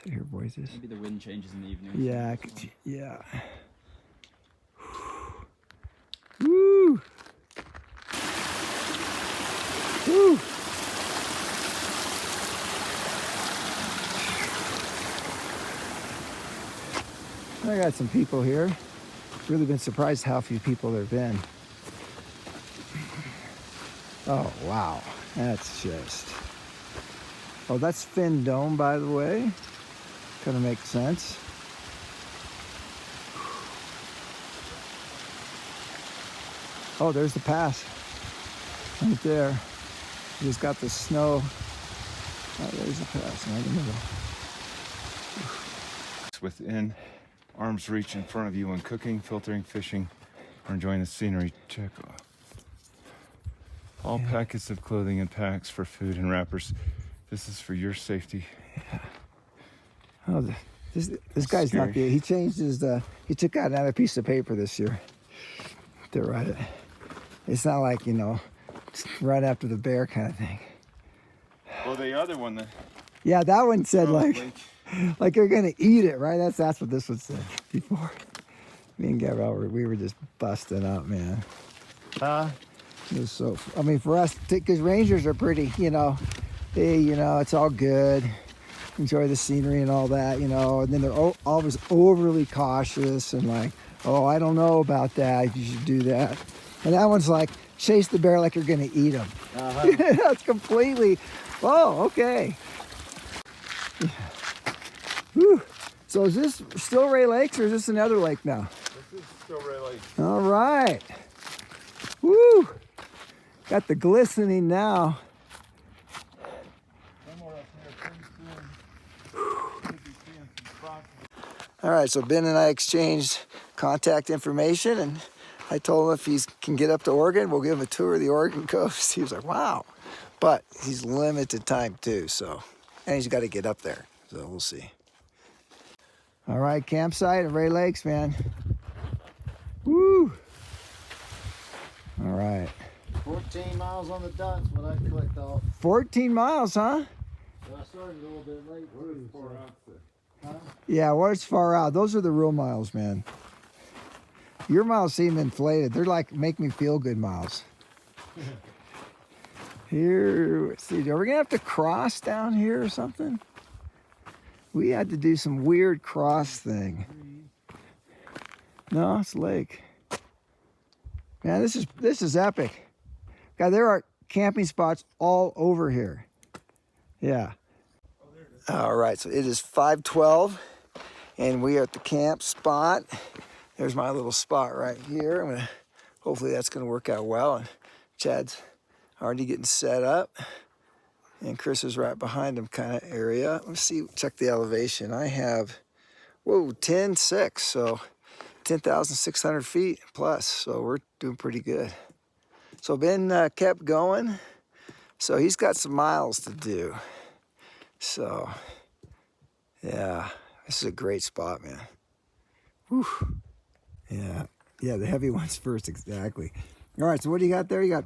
Speaker 1: So hear voices.
Speaker 6: Maybe the wind changes in the evening.
Speaker 1: Yeah, yeah. Woo! Woo! I got some people here. Really been surprised how few people there have been. Oh, wow. That's just... Oh, that's Fin Dome, by the way. Kind of makes sense. Oh, there's the pass. Right there. You just got the snow. Oh, there's the pass right in the middle.
Speaker 3: It's within arm's reach in front of you when cooking, filtering, fishing, or enjoying the scenery. Check off. All packets of clothing and packs for food and wrappers. This is for your safety.
Speaker 1: Yeah. Oh, this guy's
Speaker 3: Scary.
Speaker 1: not the. He changed his. He took out another piece of paper this year to write it. It's not like, you know, right after the bear kind of thing.
Speaker 3: Well, the other one, the
Speaker 1: Yeah, that one said like you're gonna eat it, right? That's what this one said before. Me and Gabrielle, we were just busting up, man. It was so. I mean, for us, because Rangers are pretty, you know, hey, you know, it's all good. Enjoy the scenery and all that, you know. And then they're always overly cautious and like, oh, I don't know about that. You should do that. And that one's like, chase the bear like you're gonna eat him. That's completely. Oh, okay. Yeah. Whew. So is this still Ray Lakes or is this another lake now?
Speaker 3: This is still Ray Lake.
Speaker 1: All right. Woo! Got the glistening now. All right, so Ben and I exchanged contact information, and I told him if he can get up to Oregon, we'll give him a tour of the Oregon coast. He was like, wow. But he's limited time too, so, and he's got to get up there, so we'll see. All right, campsite at Ray Lakes, man. Woo! All right.
Speaker 5: 14 miles on the dot is what I clicked off.
Speaker 1: 14 miles, huh?
Speaker 5: But I started a little bit late.
Speaker 1: Yeah, well, it's far out. Those are the real miles, man. Your miles seem inflated. They're like make me feel good miles. Here, let's see. Are we gonna have to cross down here or something? We had to do some weird cross thing. No, it's lake. Man, this is epic. God, there are camping spots all over here. Yeah. All right, so it is 5:12, and we are at the camp spot. There's my little spot right here. Hopefully that's gonna work out well. And Chad's already getting set up, and Chris is right behind him, kind of area. Let's see, check the elevation. I have, 10.6, so 10,600 feet plus. So we're doing pretty good. So Ben kept going, so he's got some miles to do. So, yeah, this is a great spot, man. Whew. Yeah, the heavy ones first, exactly. All right, so what do you got there? You got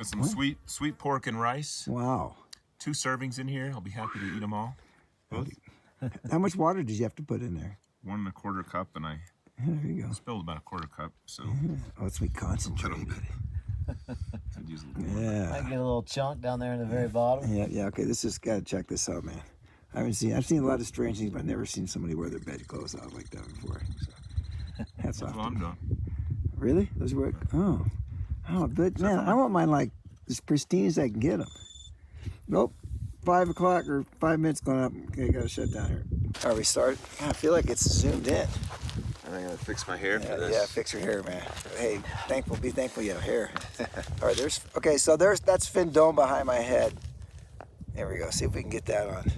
Speaker 2: some sweet pork and rice.
Speaker 1: Wow.
Speaker 2: 2 servings in here. I'll be happy to eat them all. Both.
Speaker 1: How much water did you have to put in there?
Speaker 2: 1 1/4 cup, and I
Speaker 1: There you go.
Speaker 2: spilled about 1/4 cup. So
Speaker 1: Oh, let's be concentrated.
Speaker 2: I'd use a little more.
Speaker 5: I
Speaker 1: Yeah.
Speaker 5: get a little chunk down there in the very bottom.
Speaker 1: Yeah, okay, this is, gotta check this out, man. I've seen a lot of strange things, but I've never seen somebody wear their bedclothes out like that before. So, hats off.
Speaker 2: Well, I'm done.
Speaker 1: Really? Those work? Oh, but man, I want mine like as pristine as I can get them. Nope. 5 o'clock or 5 minutes going up. Okay, gotta shut down here. All right, we start. I feel like it's zoomed in.
Speaker 3: I think I'm gonna fix my hair for this.
Speaker 1: Yeah, fix your hair, man. Hey, be thankful you have hair. All right, that's Fin Dome behind my head. There we go. See if we can get that on.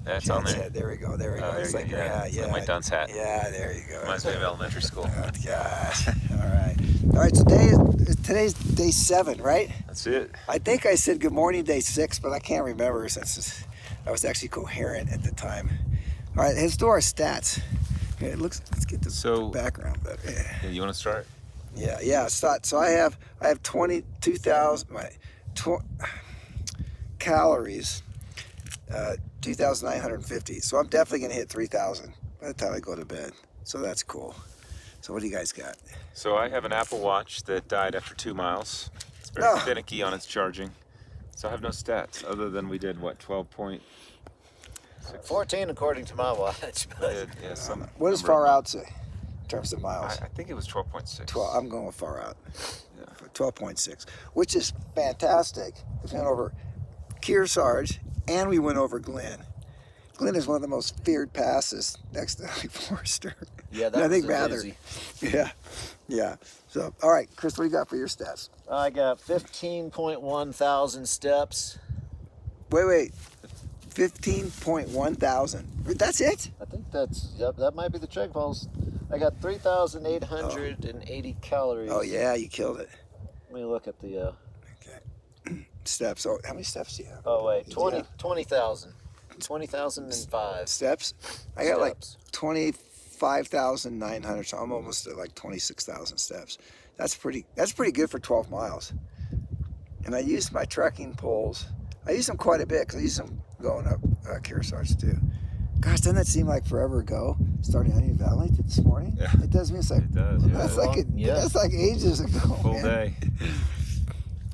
Speaker 3: That's
Speaker 1: Jen's
Speaker 3: on there.
Speaker 1: head. There we go. There we go. It's like,
Speaker 3: It's like my dunce hat.
Speaker 1: Yeah, there you go.
Speaker 3: Reminds me of elementary school.
Speaker 1: Oh, gosh. All right. So today's day 7, right?
Speaker 3: That's it.
Speaker 1: I think I said good morning day 6, but I can't remember since I was actually coherent at the time. All right, let's do our stats. Okay, let's get the background better.
Speaker 3: Yeah, you want to start?
Speaker 1: Yeah. So I have 22,000 calories, 2,950. So I'm definitely gonna hit 3,000 by the time I go to bed. So that's cool. So what do you guys got?
Speaker 3: So I have an Apple Watch that died after 2 miles. It's very finicky on its charging. So I have no stats other than we did what, 12.6?
Speaker 5: 14 according to my watch. But
Speaker 1: What does far out say in terms of miles?
Speaker 3: I think it was 12.6.
Speaker 1: 12. I'm going with far out.
Speaker 3: Yeah.
Speaker 1: 12.6, which is fantastic. We went over Kearsage and we went over Glen. Glen is one of the most feared passes next to Lake Forester.
Speaker 5: Yeah, that
Speaker 1: I
Speaker 5: was
Speaker 1: think
Speaker 5: a
Speaker 1: rather.
Speaker 5: doozy.
Speaker 1: Yeah. So, all right, Chris, what do you got for your stats?
Speaker 5: I got 15.1 thousand steps.
Speaker 1: Wait. 15.1 thousand. That's it?
Speaker 5: I think that might be the check pulse. I got 3,880 calories.
Speaker 1: Oh yeah, you killed it.
Speaker 5: Let me look at the.
Speaker 1: Okay. Steps. Oh, how many steps do you have?
Speaker 5: Oh wait,
Speaker 1: 20,000.
Speaker 5: 20,005
Speaker 1: steps. I got like 25,900. So I'm almost at like 26,000 steps. That's pretty good for 12 miles. And I used my trekking poles. I use them quite a bit because I use them going up Kearsage too. Gosh, doesn't that seem like forever ago? Starting Onion Valley this morning.
Speaker 3: Yeah.
Speaker 1: It does. It
Speaker 3: does. Yeah.
Speaker 1: That's like ages ago.
Speaker 3: Full
Speaker 1: man.
Speaker 3: day.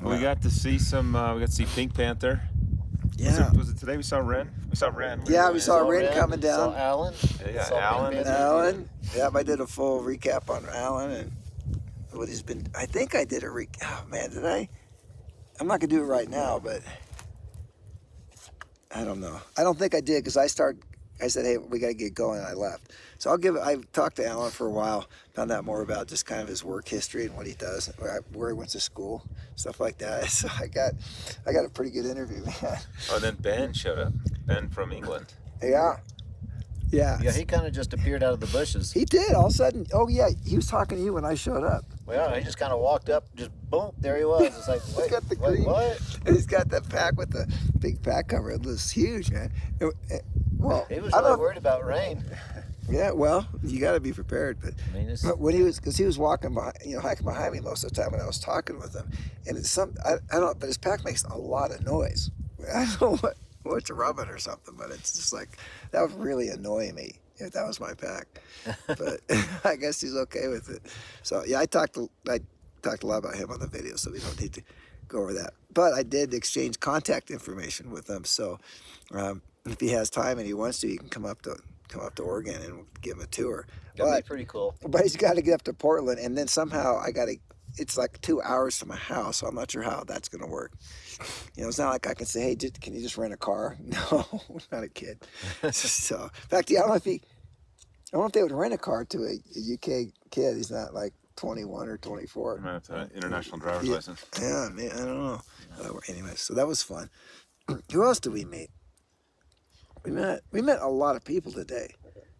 Speaker 3: Well, we got to see some. We got to see Pink Panther.
Speaker 1: Yeah.
Speaker 3: Was it today we saw Wren? We saw Wren.
Speaker 1: Yeah, we saw Wren coming down.
Speaker 5: Saw Alan.
Speaker 3: Yeah,
Speaker 5: Saw
Speaker 3: Alan.
Speaker 5: Pink Panther.
Speaker 1: Alan. Yep, I did a full recap on Alan and what he's been. I think I did a oh man, did I? I'm not gonna do it right now, but I don't know. I don't think I did because I said, hey, we got to get going, and I left. So I talked to Alan for a while, found out more about just kind of his work history and what he does, where he went to school, stuff like that. So I got a pretty good interview, man.
Speaker 3: Oh, then Ben showed up. Ben from England.
Speaker 1: Yeah.
Speaker 5: Yeah, he kind of just appeared out of the bushes.
Speaker 1: He did, all of a sudden. Oh, yeah, he was talking to you when I showed up.
Speaker 5: Well, he just kind of walked up, just boom, there he was. It's like, wait,
Speaker 1: got the green.
Speaker 5: what?
Speaker 1: And he's got that pack with the big pack cover. It was huge, man. Well,
Speaker 5: He was
Speaker 1: I
Speaker 5: really
Speaker 1: don't-
Speaker 5: worried about rain.
Speaker 1: Yeah, well, you got to be prepared. But
Speaker 5: I mean,
Speaker 1: when because he was walking behind, hiking behind me most of the time when I was talking with him, and it's I don't, but his pack makes a lot of noise. I don't know what's wrong with it or something, but it's just like that would really annoy me if that was my pack. But I guess he's okay with it. So yeah, I talked a lot about him on the video, so we don't need to go over that. But I did exchange contact information with him, so if he has time and he wants to, he can come up to Oregon and we'll give him a tour.
Speaker 5: that'd be pretty cool.
Speaker 1: But he's got to get up to Portland, and then somehow it's like 2 hours from my house, so I'm not sure how that's going to work. It's not like I can say, hey, can you just rent a car? No, not a kid. So, in fact, I don't know if they would rent a car to a UK kid. He's not like 21 or 24.
Speaker 3: That's an international driver's license.
Speaker 1: Yeah, man, I don't know. Anyway, so that was fun. Who else did we meet? We met a lot of people today.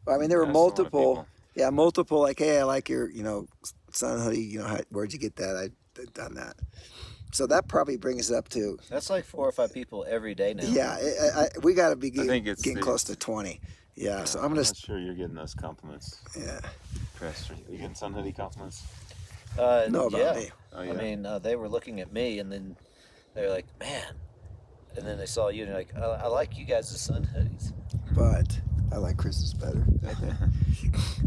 Speaker 1: I mean, there were multiple. Yeah, multiple. Like, hey, I like your, sun hoodie. Where'd you get that? I've done that. So that probably brings us up to.
Speaker 5: That's like 4 or 5 people every day now.
Speaker 1: Yeah, we got to be getting
Speaker 3: the-
Speaker 1: close to 20. Yeah, so I'm
Speaker 3: not
Speaker 1: gonna.
Speaker 3: sure you're getting those compliments.
Speaker 1: Yeah.
Speaker 3: Chris, are you getting sun hoodie compliments?
Speaker 1: No, about me.
Speaker 3: Oh, yeah.
Speaker 5: I mean, they were looking at me, and then they were like, man. And then they saw you, and they're like, I like you guys' sun hoodies.
Speaker 1: But I like Chris's better.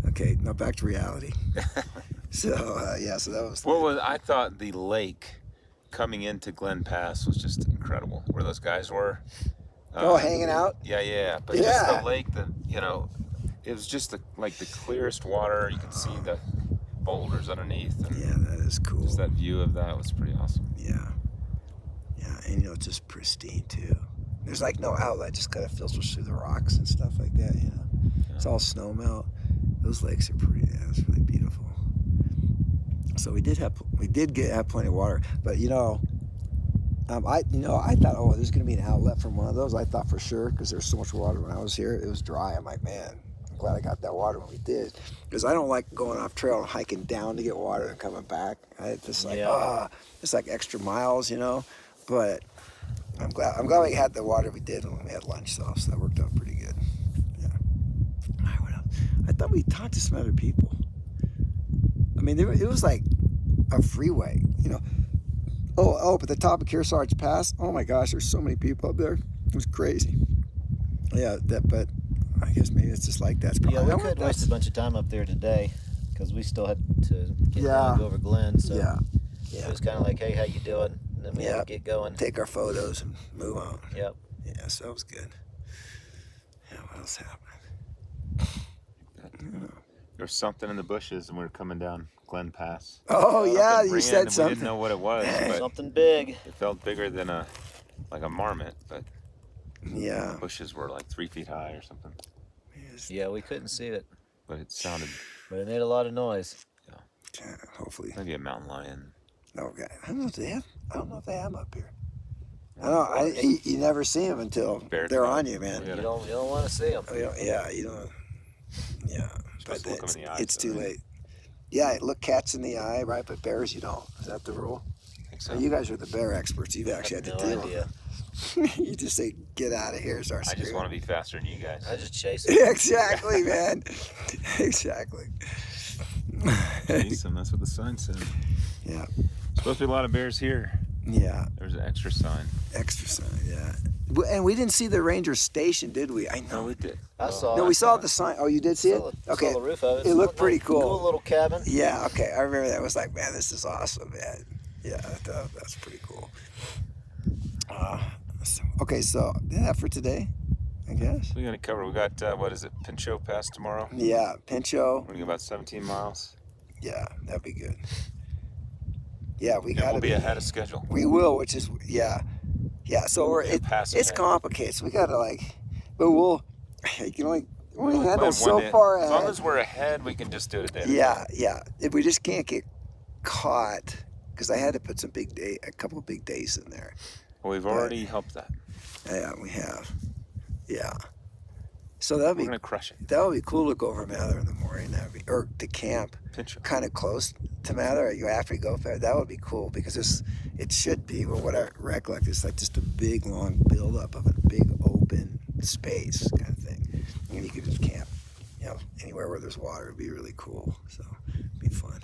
Speaker 1: Okay, now back to reality. So so that was.
Speaker 3: I thought the lake coming into Glen Pass was just incredible. Where those guys were,
Speaker 1: Hanging out.
Speaker 3: Yeah. But just
Speaker 1: Yeah.
Speaker 3: the lake, it was just like the clearest water. You could see the boulders underneath. And
Speaker 1: Yeah, that is cool.
Speaker 3: just that view of that was pretty awesome.
Speaker 1: Yeah, and it's just pristine too. There's like no outlet, just kind of filters through the rocks and stuff like that. It's all snow melt. Those lakes are pretty. Yeah, it's really beautiful. So we did have plenty of water, but I thought, oh, there's gonna be an outlet from one of those. I thought for sure, because there's so much water when I was here. It was dry. I'm like, man, I'm glad I got that water when we did, because I don't like going off trail and hiking down to get water and coming back. It's just like, it's like extra miles, But I'm glad we had the water we did when we had lunch, so that worked out pretty good. Yeah. All right, what else? I thought we talked to some other people. I mean, it was like a freeway, Oh, but the top of Kearsage Pass, oh my gosh, there's so many people up there. It was crazy. Yeah, but I guess maybe it's just like that.
Speaker 5: We couldn't waste a bunch of time up there today because we still had to get down and go over Glen. So it was kind of like, hey, how you doing? And then we had to get going.
Speaker 1: Take our photos and move on.
Speaker 5: Yep.
Speaker 1: Yeah, so it was good. Yeah, what else happened?
Speaker 3: There was something in the bushes, and we were coming down Glen Pass.
Speaker 1: Oh yeah, you said
Speaker 3: We
Speaker 1: something.
Speaker 3: didn't know what it was, but
Speaker 5: Something big.
Speaker 3: it felt bigger than a marmot, but
Speaker 1: Yeah.
Speaker 3: the bushes were like 3 feet high or something.
Speaker 5: Yeah, we couldn't see it,
Speaker 3: But it sounded
Speaker 5: but it made a lot of noise.
Speaker 1: Yeah, hopefully.
Speaker 3: maybe a mountain lion.
Speaker 1: Okay. I don't know if they have them up here. I don't know. You never see them until they're on you, man.
Speaker 5: You don't want to see them.
Speaker 1: Yeah, you don't. Yeah,
Speaker 3: Supposed
Speaker 1: but
Speaker 3: to look 'em in the eyes,
Speaker 1: it's too
Speaker 3: though, right?
Speaker 1: late. Yeah, look cats in the eye, right? But bears, you don't. Is that the rule?
Speaker 3: I think so.
Speaker 1: You guys are the bear experts. You've actually had to
Speaker 5: No
Speaker 1: deal
Speaker 5: idea.
Speaker 1: with them. You just say, "Get out of here!" Start
Speaker 3: I just
Speaker 1: screaming.
Speaker 3: want to be faster than you guys.
Speaker 5: I just chase it.
Speaker 1: Exactly, man. Exactly.
Speaker 3: Jason, that's what the sign said.
Speaker 1: Yeah.
Speaker 3: Supposed to be a lot of bears here.
Speaker 1: Yeah.
Speaker 3: There's an extra sign.
Speaker 1: Extra sign. Yeah. And we didn't see the ranger station, did we? I know.
Speaker 3: No, we did.
Speaker 5: I saw
Speaker 1: No,
Speaker 5: it.
Speaker 1: we saw the sign. Oh, you did see it? Okay.
Speaker 5: Saw the roof of it.
Speaker 1: It looked pretty cool.
Speaker 5: Cool little cabin.
Speaker 1: Yeah. Okay. I remember that. I was like, man, this is awesome, man. Yeah, that's pretty cool. Okay, so that for today, I guess.
Speaker 3: We got to cover. We got Pinchot Pass tomorrow.
Speaker 1: Yeah, Pinchot.
Speaker 3: We're gonna go about 17 miles.
Speaker 1: Yeah, that'd be good. Yeah, we
Speaker 3: And
Speaker 1: gotta
Speaker 3: we'll be ahead of schedule.
Speaker 1: We will, which is yeah. So
Speaker 3: pass
Speaker 1: it's
Speaker 3: ahead.
Speaker 1: complicated. So we gotta but you can only handle
Speaker 3: Plan
Speaker 1: so
Speaker 3: one day.
Speaker 1: far
Speaker 3: As
Speaker 1: ahead.
Speaker 3: long as we're ahead, we can just do it a day.
Speaker 1: Yeah. If we just can't get caught, because I had to put a couple of big days in there.
Speaker 3: Well, we've already helped that.
Speaker 1: Yeah, we have. Yeah. So that'd
Speaker 3: We're
Speaker 1: be
Speaker 3: gonna crush it.
Speaker 1: that would be cool to go over Mather in the morning. Or to camp
Speaker 3: Pinchot.
Speaker 1: kind of close to Mather. You after you go there, that would be cool because it should be. Well, what I recollect is like just a big long buildup of a big open space kind of thing, and you could just camp. Anywhere where there's water would be really cool. So it'd be fun.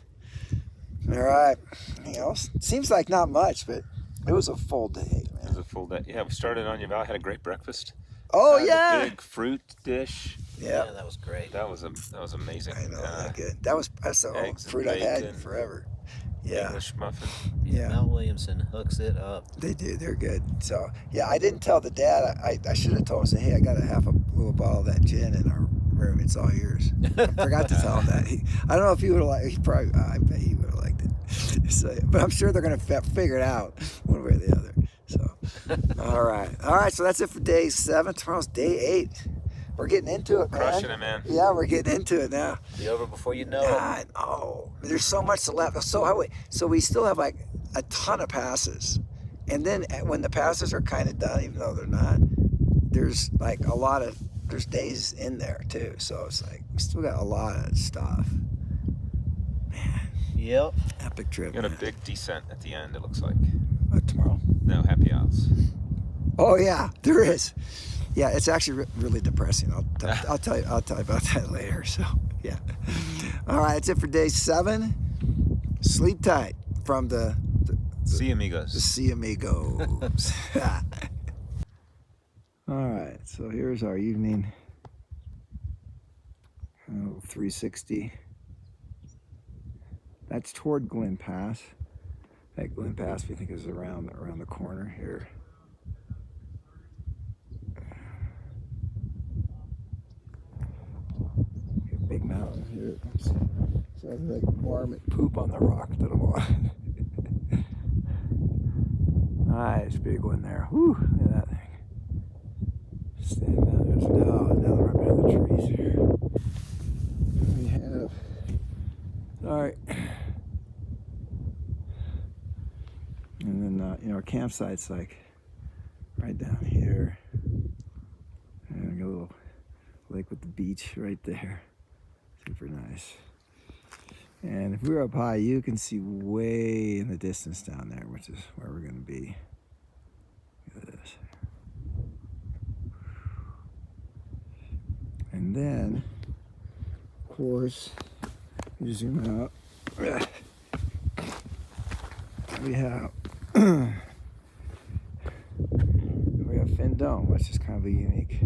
Speaker 1: All right. Anything else? Seems like not much, but it was a full day,
Speaker 3: It
Speaker 1: man.
Speaker 3: was a full day. Yeah, we started on your valley. Had a great breakfast.
Speaker 1: Oh
Speaker 3: Had
Speaker 1: yeah.
Speaker 3: a big fruit dish.
Speaker 1: Yeah.
Speaker 5: that was great.
Speaker 3: That was amazing.
Speaker 1: I know. Good. That's the
Speaker 3: eggs and
Speaker 1: fruit I've had
Speaker 3: bacon.
Speaker 1: forever. Yeah.
Speaker 3: English muffin.
Speaker 1: Yeah.
Speaker 5: Mount Williamson hooks it up.
Speaker 1: They do. They're good. So yeah, I didn't tell the dad. I should have told him. Say, hey, I got a little bottle of that gin in our room. It's all yours. I forgot to tell him that. I don't know if he would have liked. He probably. I bet he would have liked it. So, but I'm sure they're gonna figure it out one way or the other. So all right. So that's it for day 7. Tomorrow's day 8. We're getting into it, man.
Speaker 3: Crushing it, man.
Speaker 1: Yeah, we're getting into it now.
Speaker 5: Be over before you know it.
Speaker 1: God, oh, there's so much left. So we still have like a ton of passes, and then when the passes are kind of done, even though they're not, there's like there's days in there too. So it's like we still got a lot of stuff. Man,
Speaker 5: Yep.
Speaker 1: epic trip.
Speaker 3: Got a
Speaker 1: man.
Speaker 3: big descent at the end. It looks like.
Speaker 1: Tomorrow.
Speaker 3: No, Happy Isles.
Speaker 1: Oh yeah, there is. Yeah, it's actually really depressing. I'll tell you about that later. So yeah. All right, that's it for day 7. Sleep tight from the
Speaker 3: See amigos.
Speaker 1: Sea Amigos. All right, so here's our evening 360. That's toward Glen Pass. That Glen Pass we think is around the corner here. here. Sounds like marmot poop on the rock that I'm on. Nice big one there. Whew, look at that thing. Standing down there. There's another right behind the trees here. We have, sorry. And then, our campsite's like right down here. And we got a little lake with the beach right there. Super nice. And if we were up high, you can see way in the distance down there, which is where we're going to be. Look at this. And then, of course, you zoom out. We have Fin Dome, which is kind of a unique